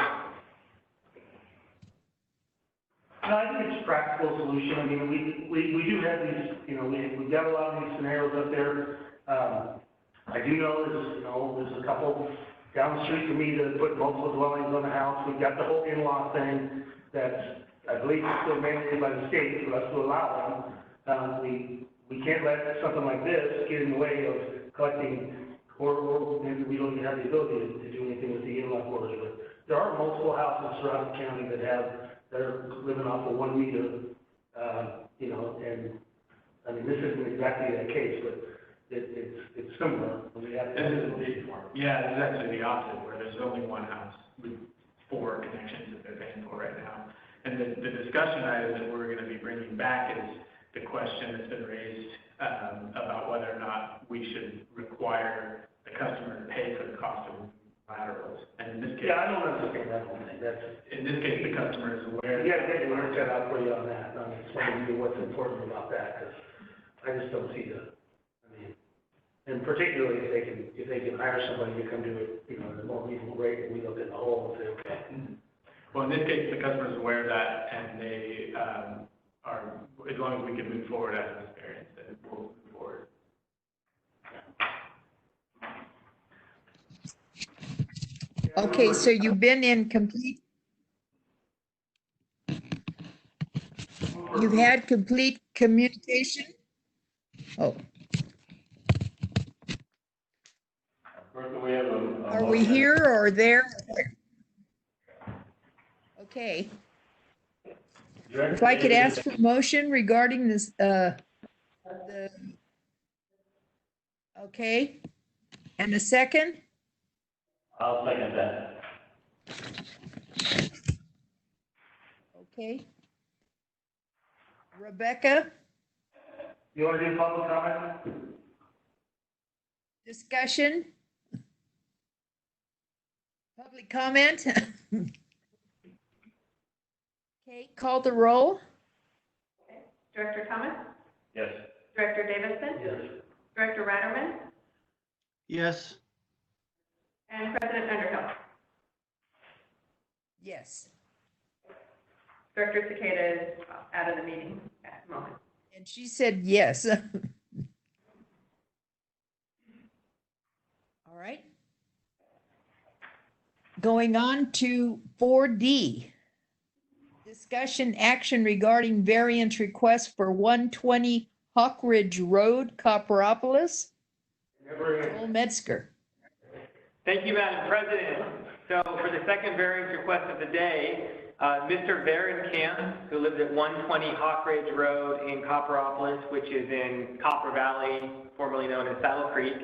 I think it's a practical solution. I mean, we do have these, you know, we've got a lot of these scenarios up there. I do know there's a couple down the street from me that put multiple dwellings on the house. We've got the whole in-law thing that's, I believe, still mandated by the state for us to allow them. We can't let something like this get in the way of collecting, or maybe we don't even have the ability to do anything with the in-law quarters. But there are multiple houses throughout the county that are living off of 1 meter, you know, and I mean, this isn't exactly that case, but it's similar. We have This is yeah, this is actually the opposite, where there's only 1 house with 4 connections that they're paying for right now. And the discussion item that we're going to be bringing back is the question that's been raised about whether or not we should require the customer to pay for the cost of laterals. And in this case, yeah, I don't understand that whole thing. That's, in this case, the customer is aware. you gotta get your work cut out for you on that. Explain to you what's important about that, because I just don't see the. I mean, and particularly if they can hire somebody to come do it, you know, at a more reasonable rate, and we look at the whole and say, okay. Well, in this case, the customer is aware of that, and they are, as long as we can move forward after this variance, then we'll move forward. Okay, so you've been in complete, you've had complete communication? Oh, Bertha, we have are we here or there? Okay, if I could ask for a motion regarding this, okay, and a second? I'll second that. Okay. Rebecca, You want to do public comment? discussion? Public comment? Okay, call the roll. Director Thomas? Yes. Director Davidson? Yes. Director Reinerman? Yes. And President Underhill? Yes. Director Cicada is out of the meeting at the moment. And she said yes. All right. Going on to 4D. Discussion action regarding variance request for 120 Hawk Ridge Road, Copperopolis. Joel Metzger. Thank you, Madam President. So for the second variance request of the day, Mr. Varenkamp, who lives at 120 Hawk Ridge Road in Copperopolis, which is in Copper Valley, formerly known as Saddle Creek,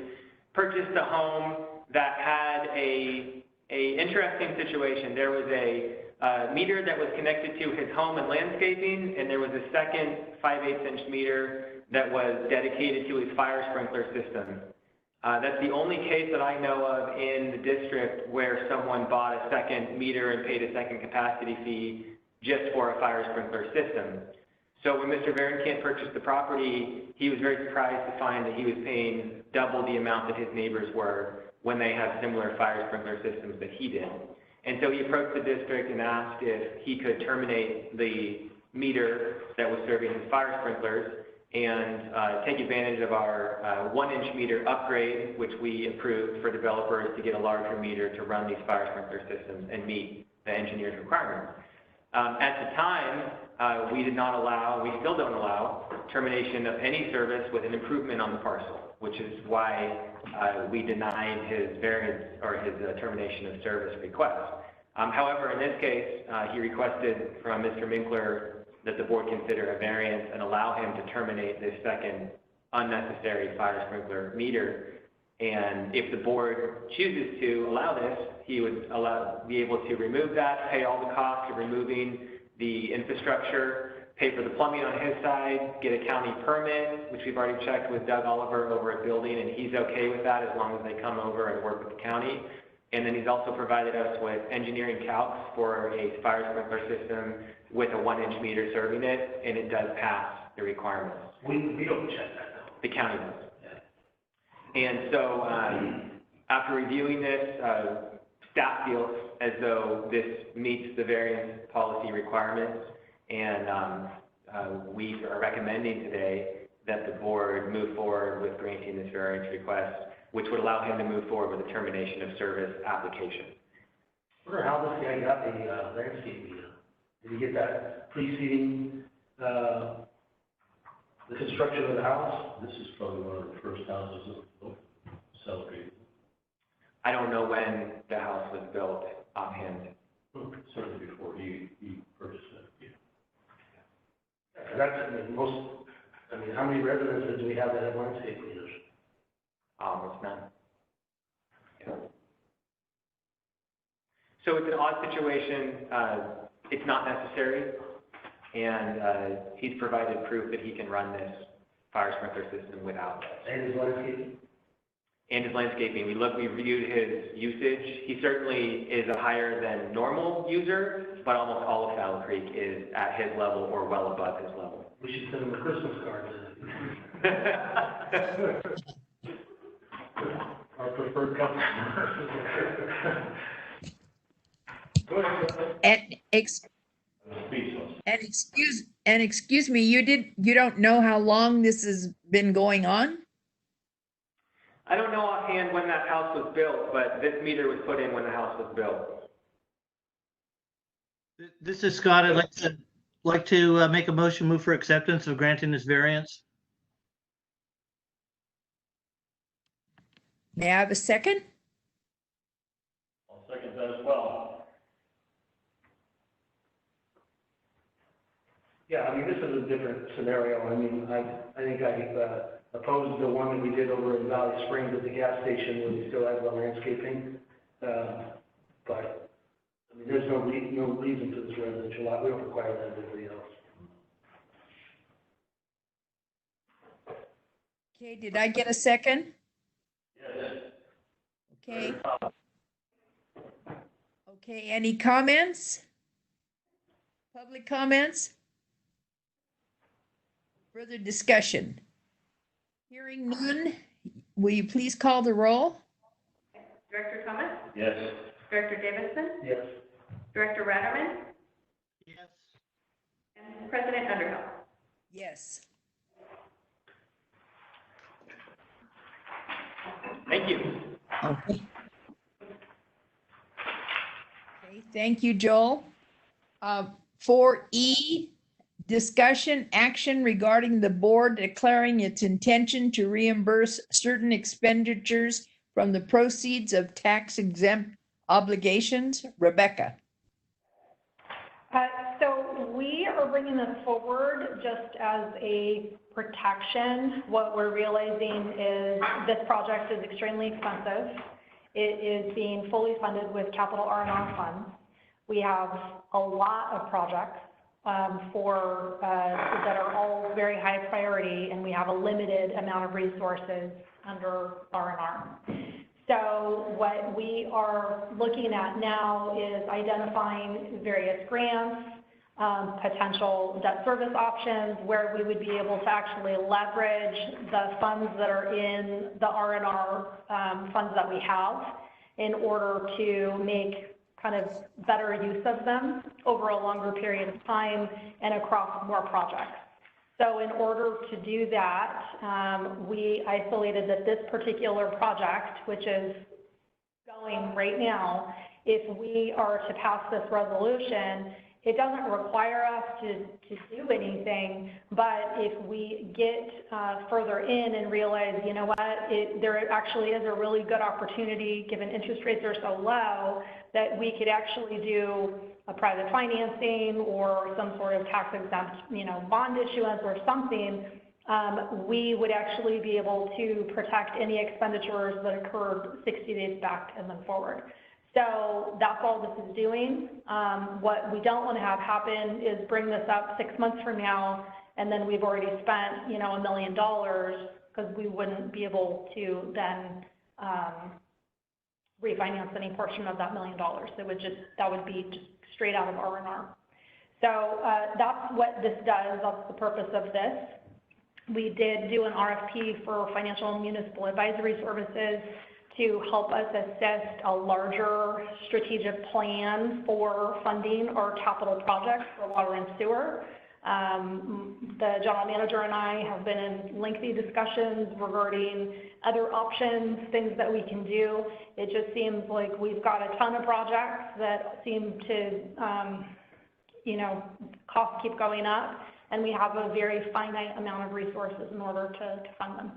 purchased a home that had a interesting situation. There was a meter that was connected to his home and landscaping, and there was a second 5/8" meter that was dedicated to his fire sprinkler system. That's the only case that I know of in the district where someone bought a second meter and paid a second capacity fee just for a fire sprinkler system. So when Mr. Varenkamp purchased the property, he was very surprised to find that he was paying double the amount that his neighbors were when they have similar fire sprinkler systems that he did. And so he approached the district and asked if he could terminate the meter that was serving his fire sprinklers and take advantage of our 1-inch meter upgrade, which we approved for developers to get a larger meter to run these fire sprinkler systems and meet the engineer's requirements. At the time, we did not allow, we still don't allow, termination of any service with an improvement on the parcel, which is why we denied his variance or his termination of service request. However, in this case, he requested from Mr. Minkler that the board consider a variance and allow him to terminate this second unnecessary fire sprinkler meter. And if the board chooses to allow this, he would be able to remove that, pay all the costs of removing the infrastructure, pay for the plumbing on his side, get a county permit, which we've already checked with Doug Oliver over at building, and he's okay with that as long as they come over and work with the county. And then he's also provided us with engineering calcs for a fire sprinkler system with a 1-inch meter serving it, and it does pass the requirements. We don't check that though. The county does. Yeah. And so after reviewing this, staff feels as though this meets the variance policy requirements, and we are recommending today that the board move forward with granting this variance request, which would allow him to move forward with a termination of service application. I wonder how this guy got the landscape meter. Did he get that preceding the construction of the house? This is probably one of the first houses of celebrated. I don't know when the house was built offhand. Certainly before he purchased it. Yeah. That's how many residences do we have that have landscape meters? Almost none. Yeah. So it's an odd situation. It's not necessary, and he's provided proof that he can run this fire sprinkler system without this. And his landscaping? And his landscaping. We reviewed his usage. He certainly is a higher than normal user, but almost all of Saddle Creek is at his level or well above his level. We should send him a Christmas card. Our preferred customer. Go ahead. And excuse me, you don't know how long this has been going on? I don't know offhand when that house was built, but this meter was put in when the house was built. This is Scott. I'd like to make a motion, move for acceptance of granting this variance. May I have a second? I'll second that as well. Yeah, I mean, this is a different scenario. I mean, I think I opposed the one that we did over in Valley Springs at the gas station where we still have the landscaping. But, I mean, there's no reason for this residential lot. We don't require that of everybody else. Okay, did I get a second? Yes. Okay. Okay, any comments? Public comments? Further discussion? Hearing none, will you please call the roll? Director Thomas? Yes. Director Davidson? Yes. Director Ratterman? Yes. And President Underhill? Yes. Thank you. Okay. Okay, thank you, Joel. 4E, discussion action regarding the board declaring its intention to reimburse certain expenditures from the proceeds of tax exempt obligations. Rebecca. So we are bringing this forward just as a protection. What we're realizing is this project is extremely expensive. It is being fully funded with capital R&R funds. We have a lot of projects that are all very high priority, and we have a limited amount of resources under R&R. So what we are looking at now is identifying various grants, potential debt service options where we would be able to actually leverage the funds that are in the R&R funds that we have in order to make kind of better use of them over a longer period of time and across more projects. So in order to do that, we isolated that this particular project, which is going right now, if we are to pass this resolution, it doesn't require us to do anything, but if we get further in and realize, you know what, there actually is a really good opportunity, given interest rates are so low, that we could actually do a private financing or some sort of tax exempt, bond issuance or something, we would actually be able to protect any expenditures that occurred 60 days back and then forward. So that's all this is doing. What we don't want to have happen is bring this up 6 months from now, and then we've already spent, $1 million, because we wouldn't be able to then refinance any portion of that $1 million. That would be just straight out of R&R. So that's what this does. That's the purpose of this. We did do an RFP for financial and municipal advisory services to help us assess a larger strategic plan for funding our capital projects for water and sewer. The general manager and I have been in lengthy discussions regarding other options, things that we can do. It just seems like we've got a ton of projects that seem to, costs keep going up, and we have a very finite amount of resources in order to fund them.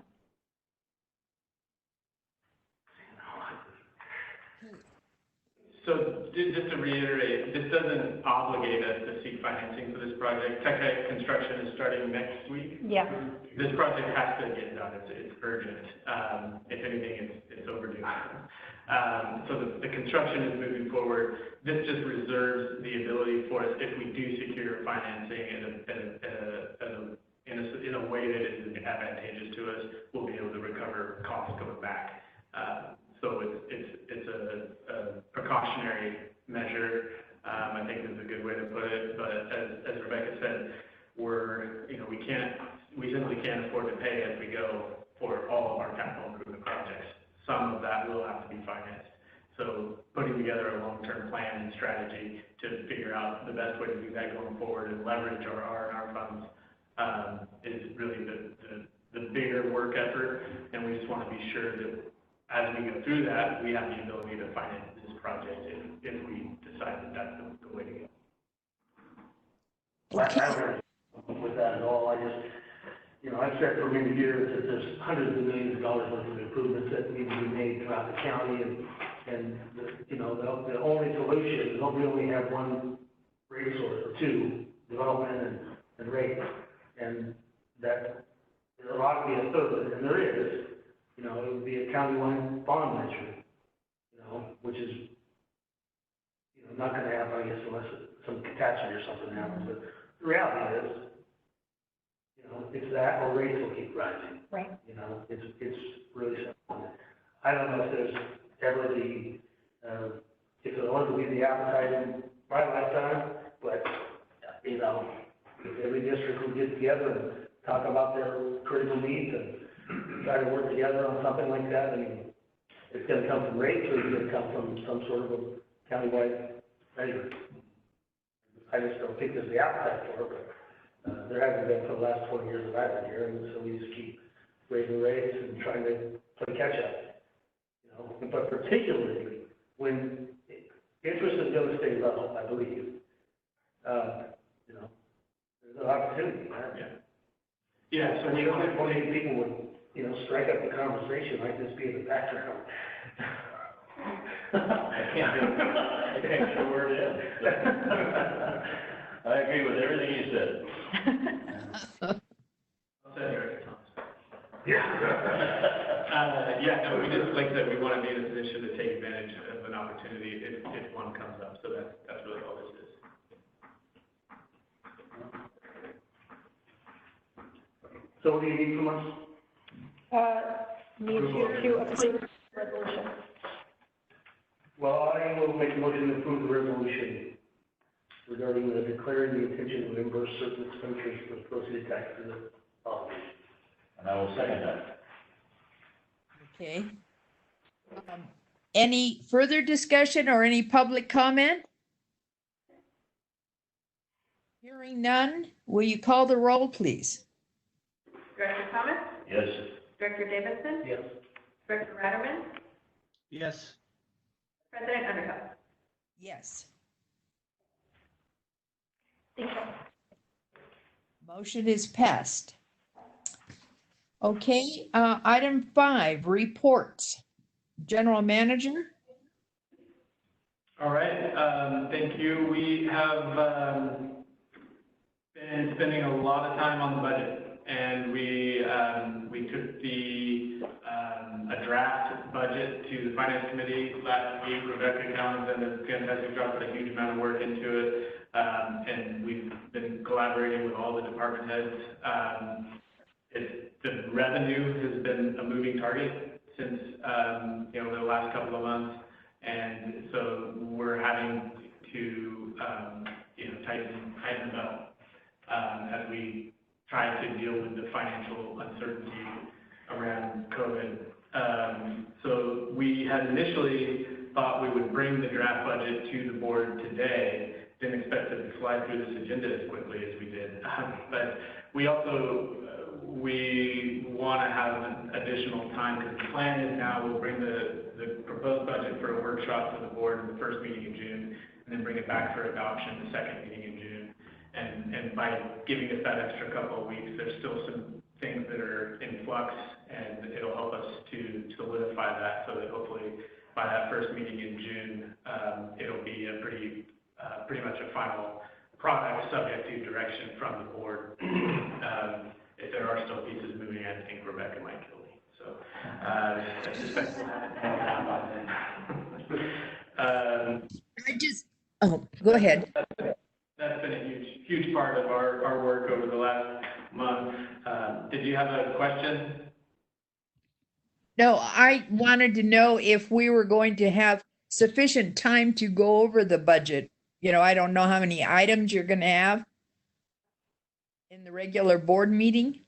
So just to reiterate, this doesn't obligate us to seek financing for this project. Tech construction is starting next week. Yeah. This project has to get done. It's urgent. If anything, it's overdue. So the construction is moving forward. This just reserves the ability for us, if we do secure financing in a way that is advantageous to us, we'll be able to recover costs going back. So it's a precautionary measure, I think is a good way to put it. But as Rebecca said, we simply can't afford to pay as we go for all of our capital improvement projects. Some of that will have to be financed. So putting together a long-term plan and strategy to figure out the best way to do that going forward and leverage our R&R funds is really the bigger work effort. And we just want to be sure that as we go through that, we have the ability to finance this project if we decide that that's the way to go. I don't have any with that at all. I just, I've said for many years that there's hundreds of millions of dollars worth of improvements that need to be made throughout the county, and the only solution is we only have one rate source, or two, development and rate, and that there ought to be a third, and there is. It would be a countywide bond measure, which is, not going to happen, I guess, unless some catastrophe or something happens. But the reality is, it's that or rates will keep rising. Right. It's really simple. I don't know if there's ever if there was to be the appetite in my lifetime, but, if every district would get together and talk about their critical needs and try to work together on something like that, it's going to come from rates or it's going to come from some sort of a countywide measure. I just don't think there's the appetite for it, but there hasn't been for the last 20 years that I've been here, and so we just keep raising rates and trying to play catch up. But particularly when interest is going to stay low, I believe, you know, there's an opportunity, right? Yeah. Yeah, so I we mean, want if only people would, you know, strike up the conversation, like this be in the background. I can't get a word in. I agree with everything you said. I'll say Director Thomas. Yeah. Yeah, no, we just, like I said, we want to be in a position to take advantage of an opportunity if one comes up, so that's really all this is. So what do you need from us? Need you to approve the resolution. Well, I will make a motion to approve the resolution regarding declaring the intention to reimburse certain expenditures for the proceeds tax to the holidays. And I will second that. Okay. Any further discussion or any public comment? Hearing none, will you call the roll, please? Director Thomas? Yes. Director Davidson? Yes. Director Ratterman? Yes. President Underhill? Yes. Thank you. Motion is passed. Okay, item 5, reports. General Manager? All right, thank you. We have been spending a lot of time on the budget, and we took a draft budget to the Finance Committee last week. Rebecca Collins done a fantastic job, put a huge amount of work into it, and we've been collaborating with all the department heads. The revenue has been a moving target since you know, the last couple of months, and so we're having to you know, tighten the belt as we try to deal with the financial uncertainty around COVID. So we had initially thought we would bring the draft budget to the board today. Didn't expect to slide through this agenda as quickly as we did, but we also we want to have additional time, because the plan is now we'll bring the proposed budget for a workshop to the board in the first meeting in June, and then bring it back for adoption the second meeting in June. And by giving us that extra couple of weeks, there's still some things that are in flux, and it'll help us to solidify that, so that hopefully by that first meeting in June, it'll be a pretty much a final product subject to direction from the board. If there are still pieces moving, I think Rebecca might kill me. So I suspect we'll have it nailed down by then. Go ahead. That's been a huge part of our work over the last month. Did you have a question? No, I wanted to know if we were going to have sufficient time to go over the budget. You know, I don't know how many items you're going to have in the regular board meeting,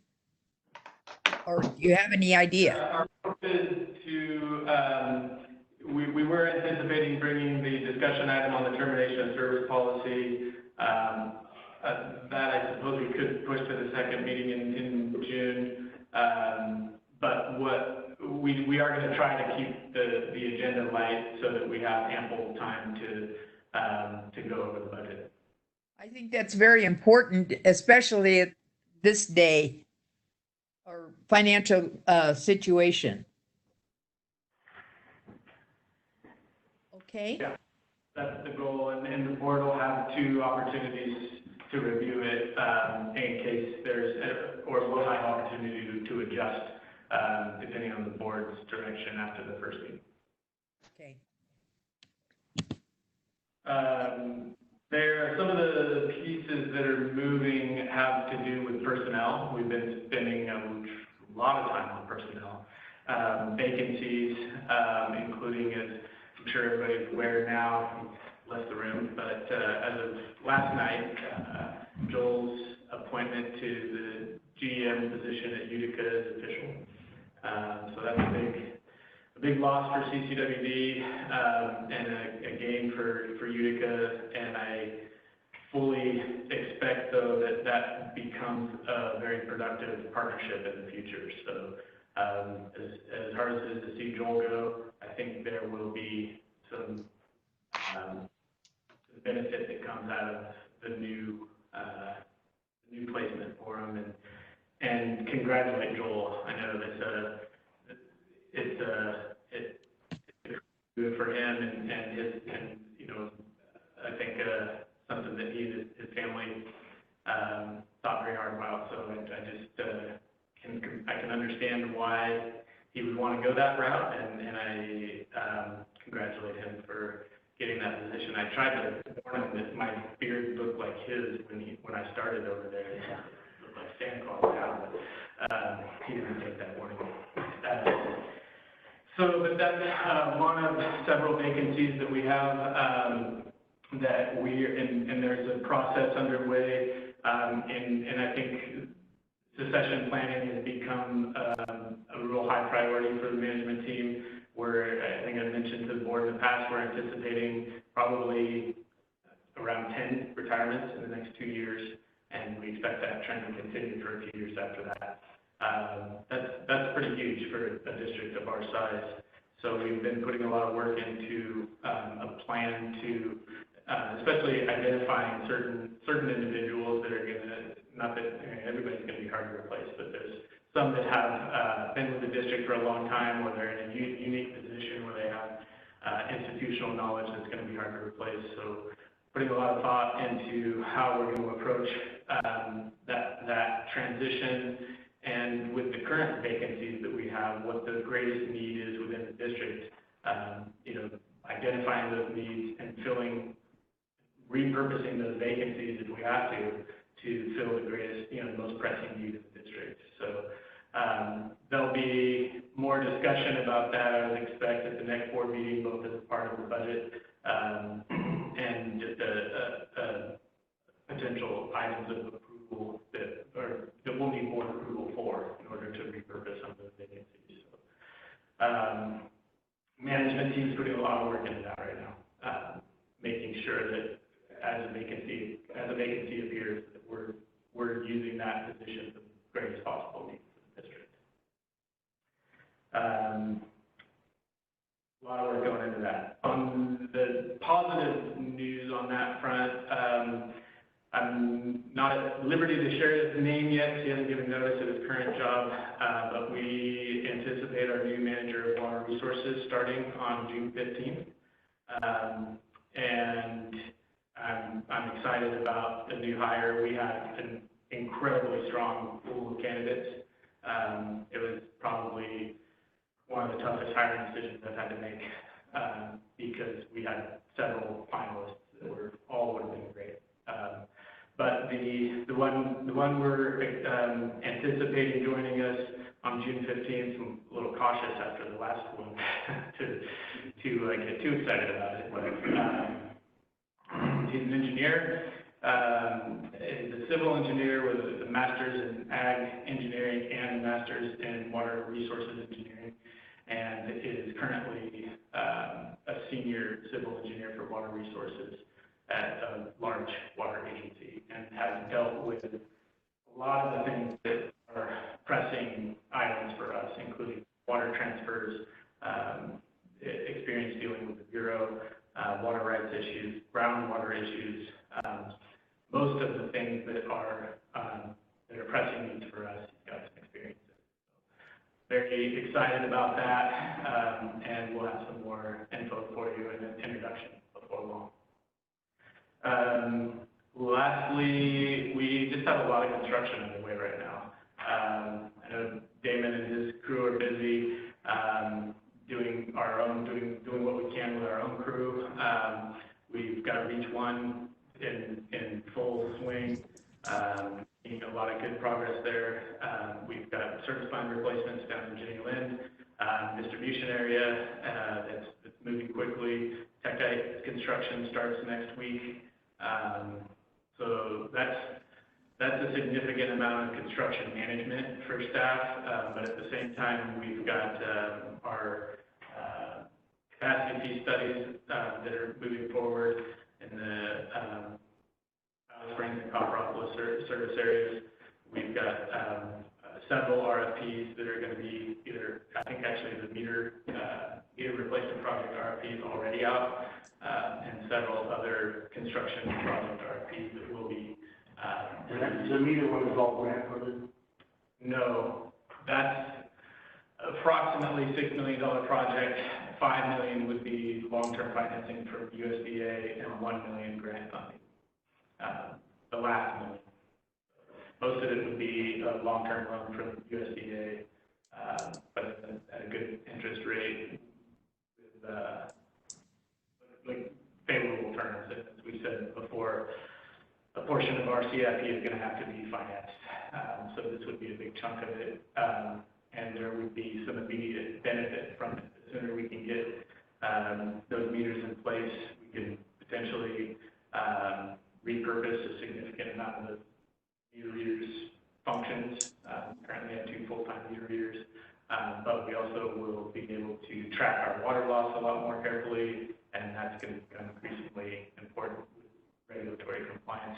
or do you have any idea? Our hope is to, we were anticipating bringing the discussion item on the termination of service policy. That I suppose we could push to the second meeting in June. But what we are going to try to keep the agenda light so that we have ample time to go over the budget. I think that's very important, especially at this day or financial situation. Okay. Yeah, that's the goal, and the board will have 2 opportunities to review it in case there's, or we'll have opportunity to adjust depending on the board's direction after the first meeting. Okay. There are some of the pieces that are moving have to do with personnel. We've been spending a lot of time on personnel. Vacancies, including, as I'm sure everybody's aware now, left the room, but as of last night, Joel's appointment to the GM position at Utica is official. So that's a big loss for CCWD and a gain for Utica, and I fully expect, though, that becomes a very productive partnership in the future. So As hard as it is to see Joel go, I think there will be some benefit that comes out of the new placement for him, and congratulate Joel. I know it's good for him and you know, I think something that he and his family thought very hard about. So I can understand why he would want to go that route, and I congratulate him for getting that position. I tried to warn him that my beard looked like his when I started over there. It looked like Santa Claus now, but he didn't take that warning. But that's one of several vacancies that we have and there's a process underway, and I think succession planning has become a real high priority for the management team. Where I think I mentioned to the board in the past, we're anticipating probably around 10 retirements in the next 2 years, and we expect that trend to continue for a few years after that. That's pretty huge for a district of our size. So we've been putting a lot of work into a plan to, especially identifying certain individuals that are going to, not that everybody's going to be hard to replace, but there's some that have been with the district for a long time, where they're in a unique position where they have institutional knowledge that's going to be hard to replace. So putting a lot of thought into how we're going to approach that transition, and with the current vacancies that we have, what the greatest need is within the district, identifying those needs and repurposing those vacancies if we have to fill the greatest, the most pressing need of the district. So there'll be more discussion about that, I would expect, at the next board meeting, both as a part of the budget and just potential items of approval that we'll need board approval for in order to repurpose some of those vacancies. So, management team's putting a lot of work into that right now, making sure that as a vacancy appears, that we're using that position for the greatest possible needs of the district. A lot of work going into that. On the positive news on that front, I'm not at liberty to share his name yet. He hasn't given notice of his current job, but we anticipate our new manager of water resources starting on June 15th. And I'm excited about the new hire. We had an incredibly strong pool of candidates. It was probably one of the toughest hiring decisions I've had to make because we had several finalists that all would have been great. But the one we're anticipating joining us on June 15th, I'm a little cautious after the last one to get too excited about it. But he's an engineer. He's a civil engineer with a master's in ag engineering and a master's in water resources engineering, and is currently a senior civil engineer for water resources at a large water agency, and has dealt with a lot of the things that are pressing items for us, including water transfers, experience dealing with the Bureau, water rights issues, groundwater issues, most of the things that are pressing needs for us. He's got some experience in. So very excited about that, and we'll have some more info for you in an introduction before long. Lastly, we just have a lot of construction underway right now. I know Damon and his crew are busy doing what we can with our own crew. We've got Reach 1 in full swing. Making a lot of good progress there. We've got surface line replacements down in Jenny Lind, distribution area that's moving quickly. Techite construction starts next week. So that's a significant amount of construction management for staff, but at the same time, we've got our capacity piece studies that are moving forward in the Alice Springs and Copperopolis service areas. We've got several RFPs that are going to be either, I think actually the meter replacement project RFP is already out, and several other construction project RFPs that will be. And that's the meter one is all grant funded? No, that's approximately $6 million project. $5 million would be long-term financing from USDA and $1 million grant funding. The last million. Most of it would be a long-term loan from USDA, but at a good interest rate with like favorable terms. And as we said before, a portion of our CIP is going to have to be financed. So this would be a big chunk of it. And there would be some immediate benefit from it. The sooner we can get those meters in place, we can potentially repurpose a significant amount of the meter readers functions. Currently have 2 full-time meter readers, but we also will be able to track our water loss a lot more carefully, and that's going to become increasingly important with regulatory compliance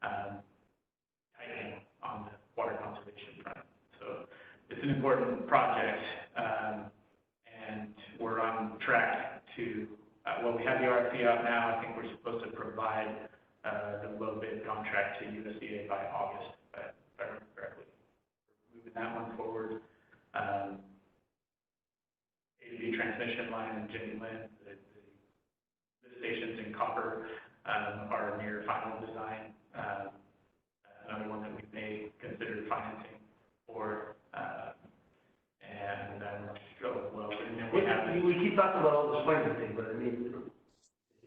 tightening on the water conservation front. So it's an important project, and we're on track to, well, we have the RFP out now. I think we're supposed to provide the low bid contract to USDA by August, if I remember correctly. We're moving that one forward. A to B transmission line in Jenny Lynn, the stations in copper are near final design. Another one that we may consider financing for, and well, and then we have. We keep talking about all this funding thing, but I mean,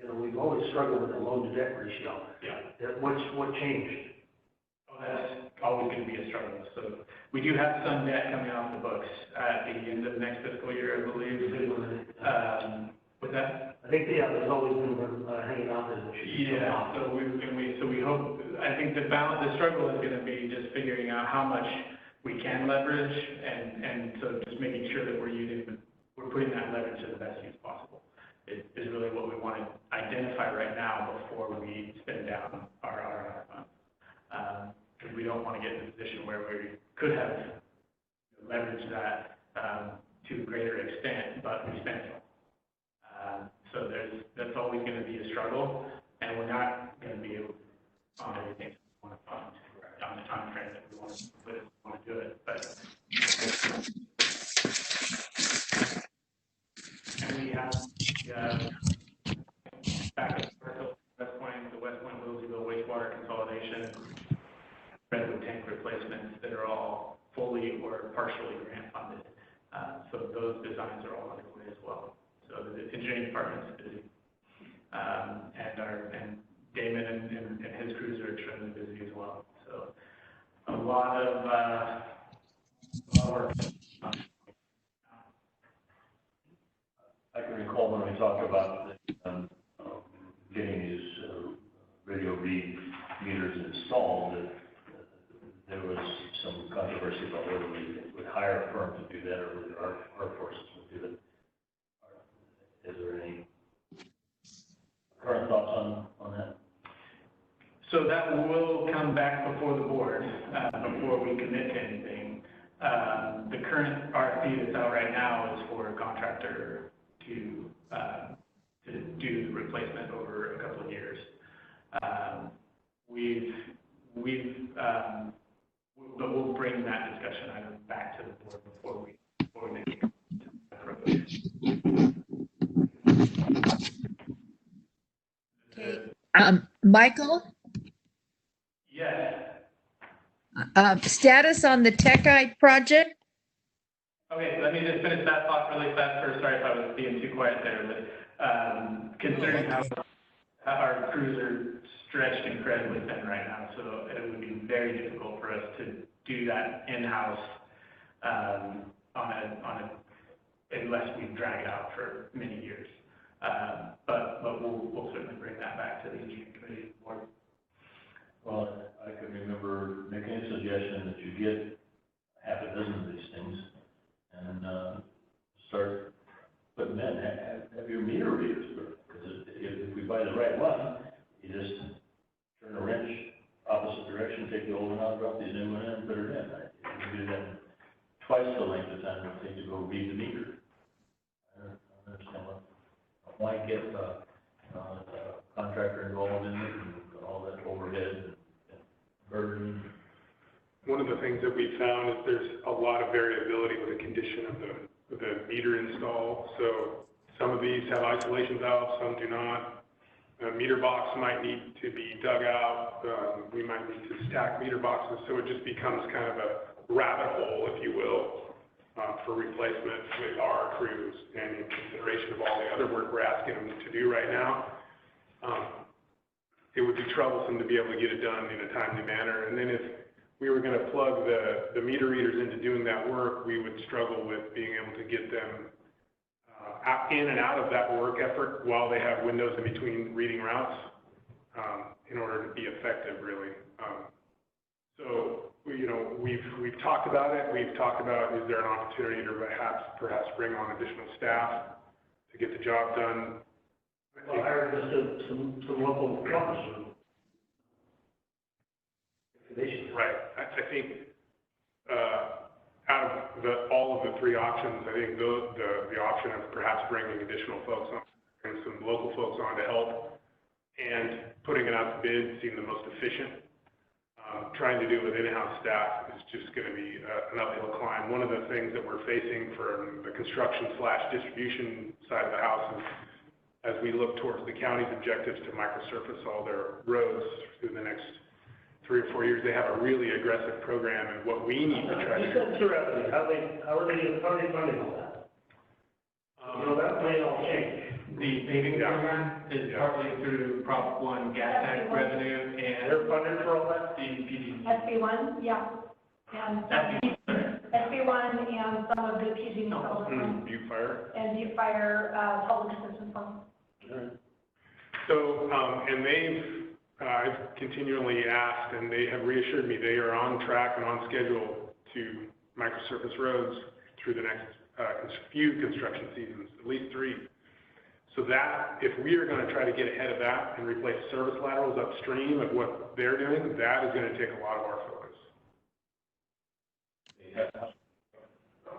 you know, we've always struggled with the loan to debt ratio. Yeah. What changed? Oh, that's always going to be a struggle. So we do have some debt coming off the books at the end of next fiscal year, I believe. What's that? I think, yeah, there's always been hanging out there. Yeah, so we hope, I think the struggle is going to be just figuring out how much we can leverage, and so just making sure that we're putting that leverage to the best use possible. It is really what we want to identify right now before we spend down our funds. Because we don't want to get in a position where we could have leveraged that to a greater extent, but we spent it. So that's always going to be a struggle, and we're not going to be able to fund everything we want to fund on the time frame that we want to do it. But and we have back at the West Point Willoughbyville wastewater consolidation, redwood tank replacements that are all fully or partially grant funded. So those designs are all underway as well. So the engineering department is busy, and Damon and his crews are extremely busy as well. So a lot of work. I can recall when we talked about getting these radio read meters installed, that there was some controversy about whether we would hire a firm to do that or whether our forces would do it. Is there any current thoughts on that? So that will come back before the board before we commit to anything. The current RFP that's out right now is for a contractor to do the replacement over a couple of years. But we'll bring that discussion item back to the board before we make it. Okay. Michael, Yes. status on the TechEye project? Okay, let me just finish that thought really fast first. Sorry if I was being too quiet there, but considering how our crews are stretched incredibly thin right now, so it would be very difficult for us to do that in-house unless we drag it out for many years. But we'll certainly bring that back to the engineering committee board. Well, I can remember making a suggestion that you get half a dozen of these things and start putting in, have your meter readers, because if we buy the right one, you just turn a wrench opposite direction, take the old one out, drop the new one in, and put it in. You can do that in why get contractor involved in it and all that overhead and burden? One of the things that we found is there's a lot of variability with the condition of the meter install. So some of these have isolation valves, some do not. A meter box might need to be dug out. We might need to stack meter boxes. So it just becomes kind of a rabbit hole, if you will, for replacement with our crews and in consideration of all the other work we're asking them to do right now. It would be troublesome to be able to get it done in a timely manner. And then if we were going to plug the meter readers into doing that work, we would struggle with being able to get them in and out of that work effort while they have windows in between reading routes in order to be effective, really. So, you know, we've talked about it. We've talked about, is there an opportunity to perhaps bring on additional staff to get the job done? Well, hire just some local plumbers. Right. I think out of all of the three options, I think the option of perhaps bringing additional folks on, bringing some local folks on to help, and putting it out to bid seemed the most efficient. Trying to do it with in-house staff is just going to be an uphill climb. One of the things that we're facing for the construction/distribution side of the house is, as we look towards the county's objectives to microsurface all their roads through the next 3 or 4 years, they have a really aggressive program, and what we need to try to do. How are they funding all that? You know, that may all change. The paving program is partly through Prop 1 gas tax revenue and They're funded for all that? the PG. SB1, yeah. And SB1 and some of the PG Butte Fire. and Butte Fire public assistance funds. So, and I've continually asked, and they have reassured me they are on track and on schedule to microsurface roads through the next few construction seasons, at least 3. So that, if we are going to try to get ahead of that and replace service laterals upstream of what they're doing, that is going to take a lot of our focus.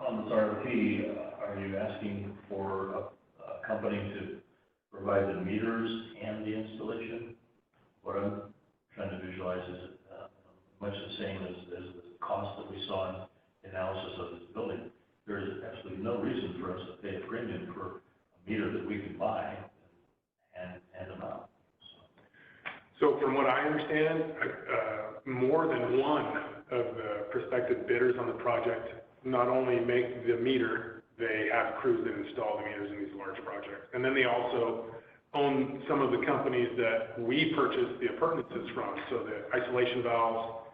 On this RFP, are you asking for a company to provide the meters and the installation? What I'm trying to visualize is much the same as the cost that we saw in analysis of this building. There is absolutely no reason for us to pay a premium for a meter that we can buy and hand them out. So from what I understand, more than one of the prospective bidders on the project not only make the meter, they have crews that install the meters in these large projects. And then they also own some of the companies that we purchase the appurtenances from. So the isolation valves,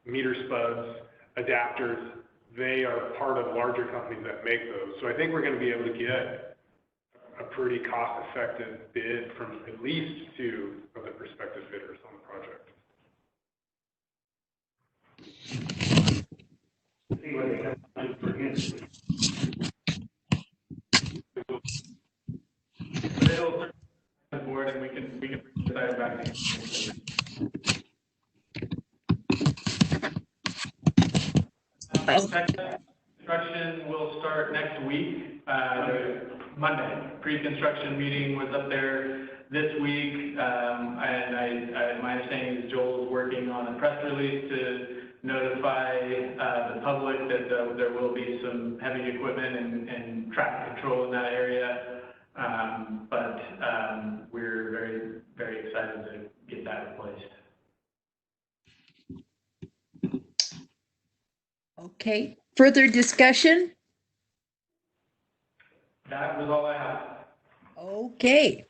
meter spuds, adapters, they are part of larger companies that make those. So I think we're going to be able to get a pretty cost-effective bid from at least 2 of the prospective bidders on the project. See where they come for him. It'll the board, and we can decide back to you. Construction will start next week, Monday. Pre-construction meeting was up there this week, and my understanding is Joel is working on a press release to notify the public that there will be some heavy equipment and traffic control in that area. But we're very, very excited to get that replaced. Okay, further discussion? That was all I have. Okay.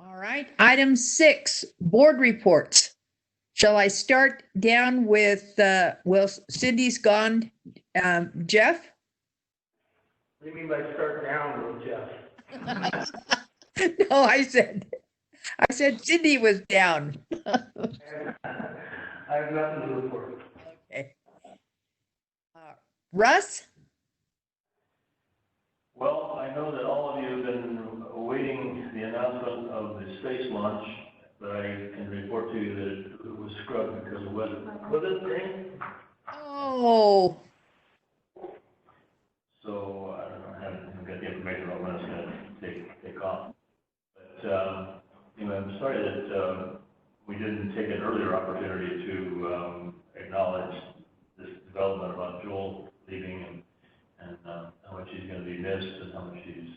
All right, item 6, board reports. Shall I start down with, well, Cindy's gone. Jeff? What do you mean by start down with Jeff? No, I said Cindy was down. I have nothing to report. Okay. Russ? Well, I know that all of you have been awaiting the announcement of the space launch, but I can report to you that it was scrubbed because of weather. Was it green? Oh, So I don't know, I haven't got the information on when it's going to take take off. But, I'm sorry that we didn't take an earlier opportunity to acknowledge this development about Joel leaving and how much he's going to be missed and how much he's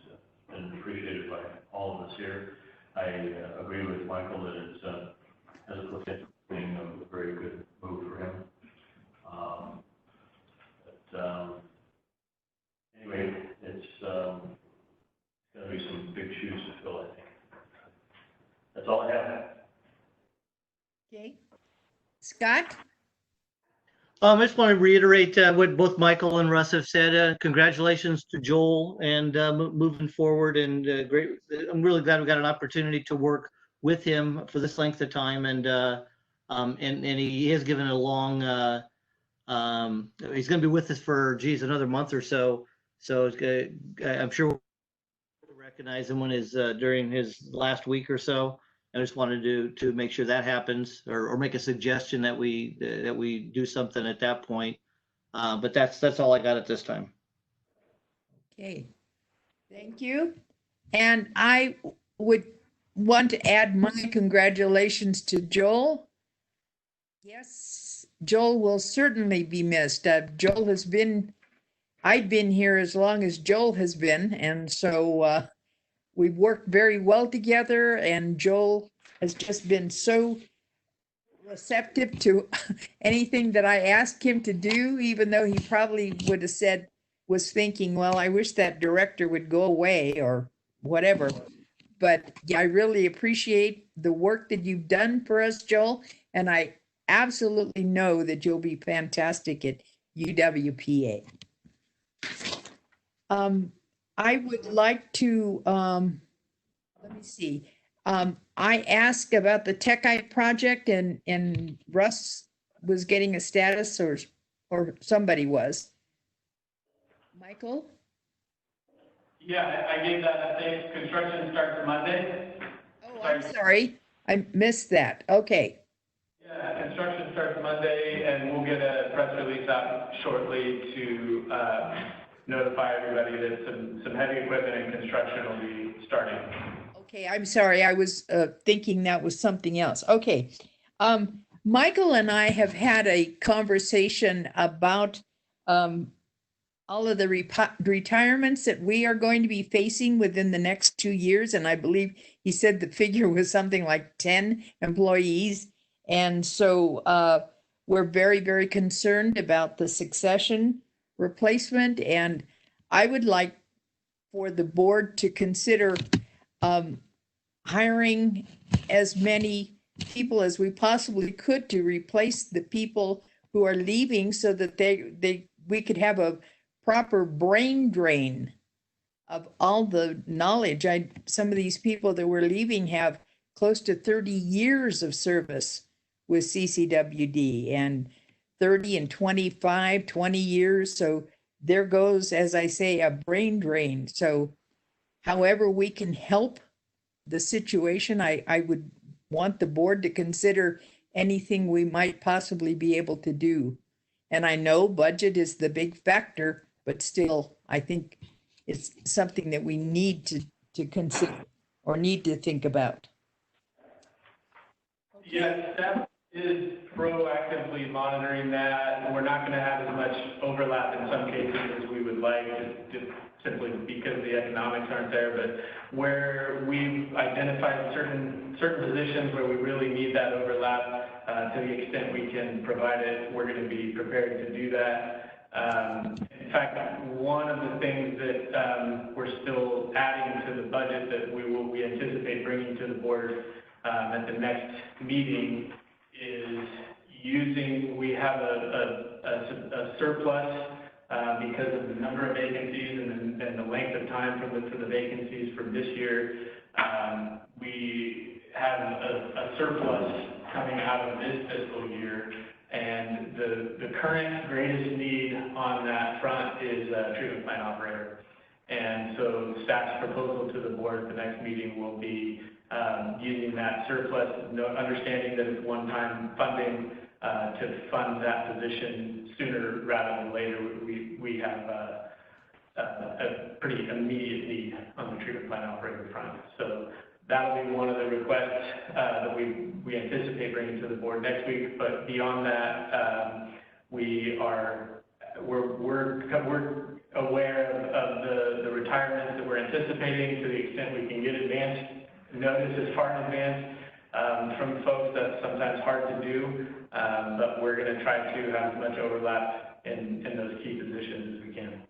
been appreciated by all of us here. I agree with Michael that it's as a potential being a very good move for him. Anyway, it's going to be some big shoes to fill, I think. That's all I have. Okay. Scott? I just want to reiterate what both Michael and Russ have said. Congratulations to Joel and moving forward. And great. I'm really glad we got an opportunity to work with him for this length of time. And he has given a long. He's going to be with us for another month or so. So I'm sure we'll recognize him when during his last week or so. I just wanted to make sure that happens, or make a suggestion that we do something at that point. But that's all I got at this time. Okay, thank you. And I would want to add my congratulations to Joel. Yes, Joel will certainly be missed. Joel has been, I've been here as long as Joel has been, and so we've worked very well together, and Joel has just been so receptive to anything that I asked him to do, even though he probably would have said, was thinking, well, I wish that director would go away or whatever. But yeah, I really appreciate the work that you've done for us, Joel, and I absolutely know that you'll be fantastic at UWPA. I would like to, let me see. I asked about the Techite project and Russ was getting a status or somebody was. Michael? Yeah, I gave that update. Construction starts Monday. Oh, I'm sorry. I missed that. Okay. Yeah, construction starts Monday, and we'll get a press release out shortly to notify everybody that some heavy equipment and construction will be starting. Okay, I'm sorry. I was thinking that was something else. Okay. Michael and I have had a conversation about all of the retirements that we are going to be facing within the next 2 years. And I believe he said the figure was something like 10 employees. And so we're very, very concerned about the succession replacement. And I would like for the board to consider hiring as many people as we possibly could to replace the people who are leaving so that we could have a proper brain drain of all the knowledge. Some of these people that were leaving have close to 30 years of service with CCWD and 30 and 25, 20 years. So there goes, as I say, a brain drain. So however we can help the situation, I would want the board to consider anything we might possibly be able to do. And I know budget is the big factor, but still, I think it's something that we need to consider or need to think about. Okay. Yes, staff is proactively monitoring that. We're not going to have as much overlap in some cases as we would like, just simply because the economics aren't there. But where we've identified certain positions where we really need that overlap, to the extent we can provide it, we're going to be prepared to do that. In fact, one of the things that we're still adding to the budget that we anticipate bringing to the board at the next meeting is we have a surplus because of the number of vacancies and the length of time for the vacancies from this year. We have a surplus coming out of this fiscal year, and the current greatest need on that front is a treatment plant operator. And so staff's proposal to the board at the next meeting will be using that surplus, understanding that it's one-time funding to fund that position sooner rather than later. We have a pretty immediate need on the treatment plant operating front. So that'll be one of the requests that we anticipate bringing to the board next week. But beyond that, we're aware of the retirements that we're anticipating to the extent we can get advanced notice as far in advance from folks. That's sometimes hard to do, but we're going to try to have as much overlap in those key positions as we can.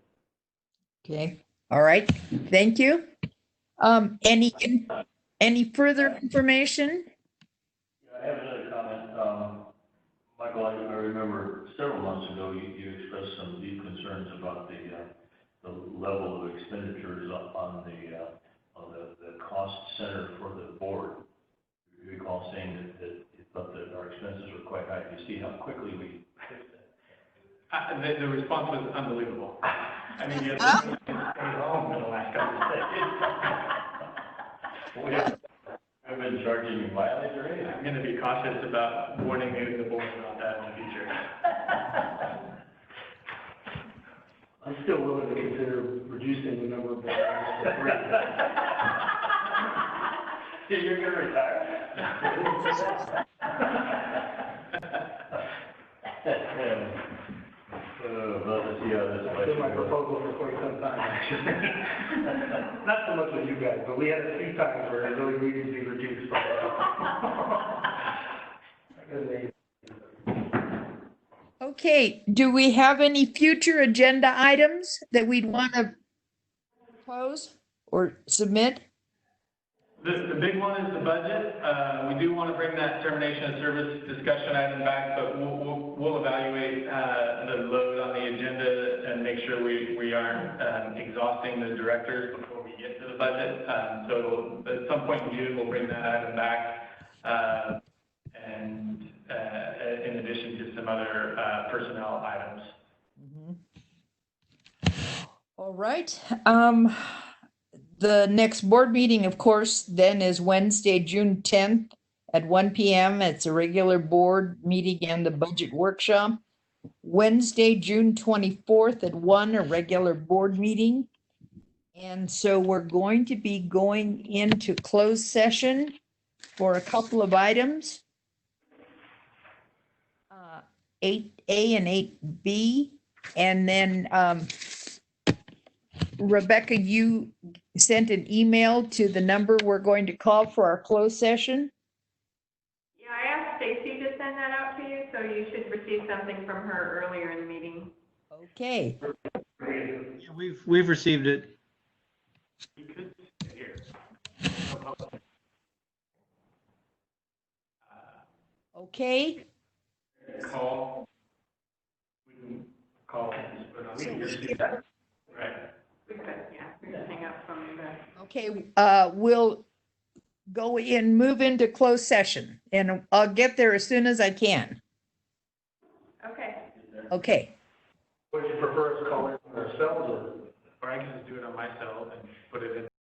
Okay, all right, thank you. Any further information? I have another comment. Michael, I remember several months ago, you expressed some deep concerns about the level of expenditures on the cost center for the board. You recall saying that you thought that our expenses were quite high. You see how quickly we fixed that. The response was unbelievable. I mean, you have to stay home in the last couple of days. I've been charging you mileage or anything. I'm going to be cautious about warning the board about that in the future. I'm still willing to consider reducing the number of board members to 3. You're going to retire? Well, let's see how this That's been my proposal for quite some time, actually. Not so much with you guys, but we had a few times where it really needed to be reduced. Okay, do we have any future agenda items that we'd want to propose or submit? The big one is the budget. We do want to bring that termination of service discussion item back, but we'll evaluate the load on the agenda and make sure we aren't exhausting the directors before we get to the budget. So at some point in June, we'll bring that item back, and in addition to some other personnel items. All right. The next board meeting, of course, then is Wednesday, June 10th at 1 p.m. It's a regular board meeting and the budget workshop. Wednesday, June 24th at 1, a regular board meeting. And so we're going to be going into closed session for a couple of items. 8A and 8B. And then Rebecca, you sent an email to the number we're going to call for our closed session. Yeah, I asked Stacy to send that out to you, so you should receive something from her earlier in the meeting. Okay. We've received it. You could sit here. Okay. Call. We can call and just put on. Right. We could, yeah, we could hang up from the. Okay, we'll go in, move into closed session, and I'll get there as soon as I can. Okay. Okay. Would you prefer us calling ourselves, or? Or I can just do it on my cell and put it in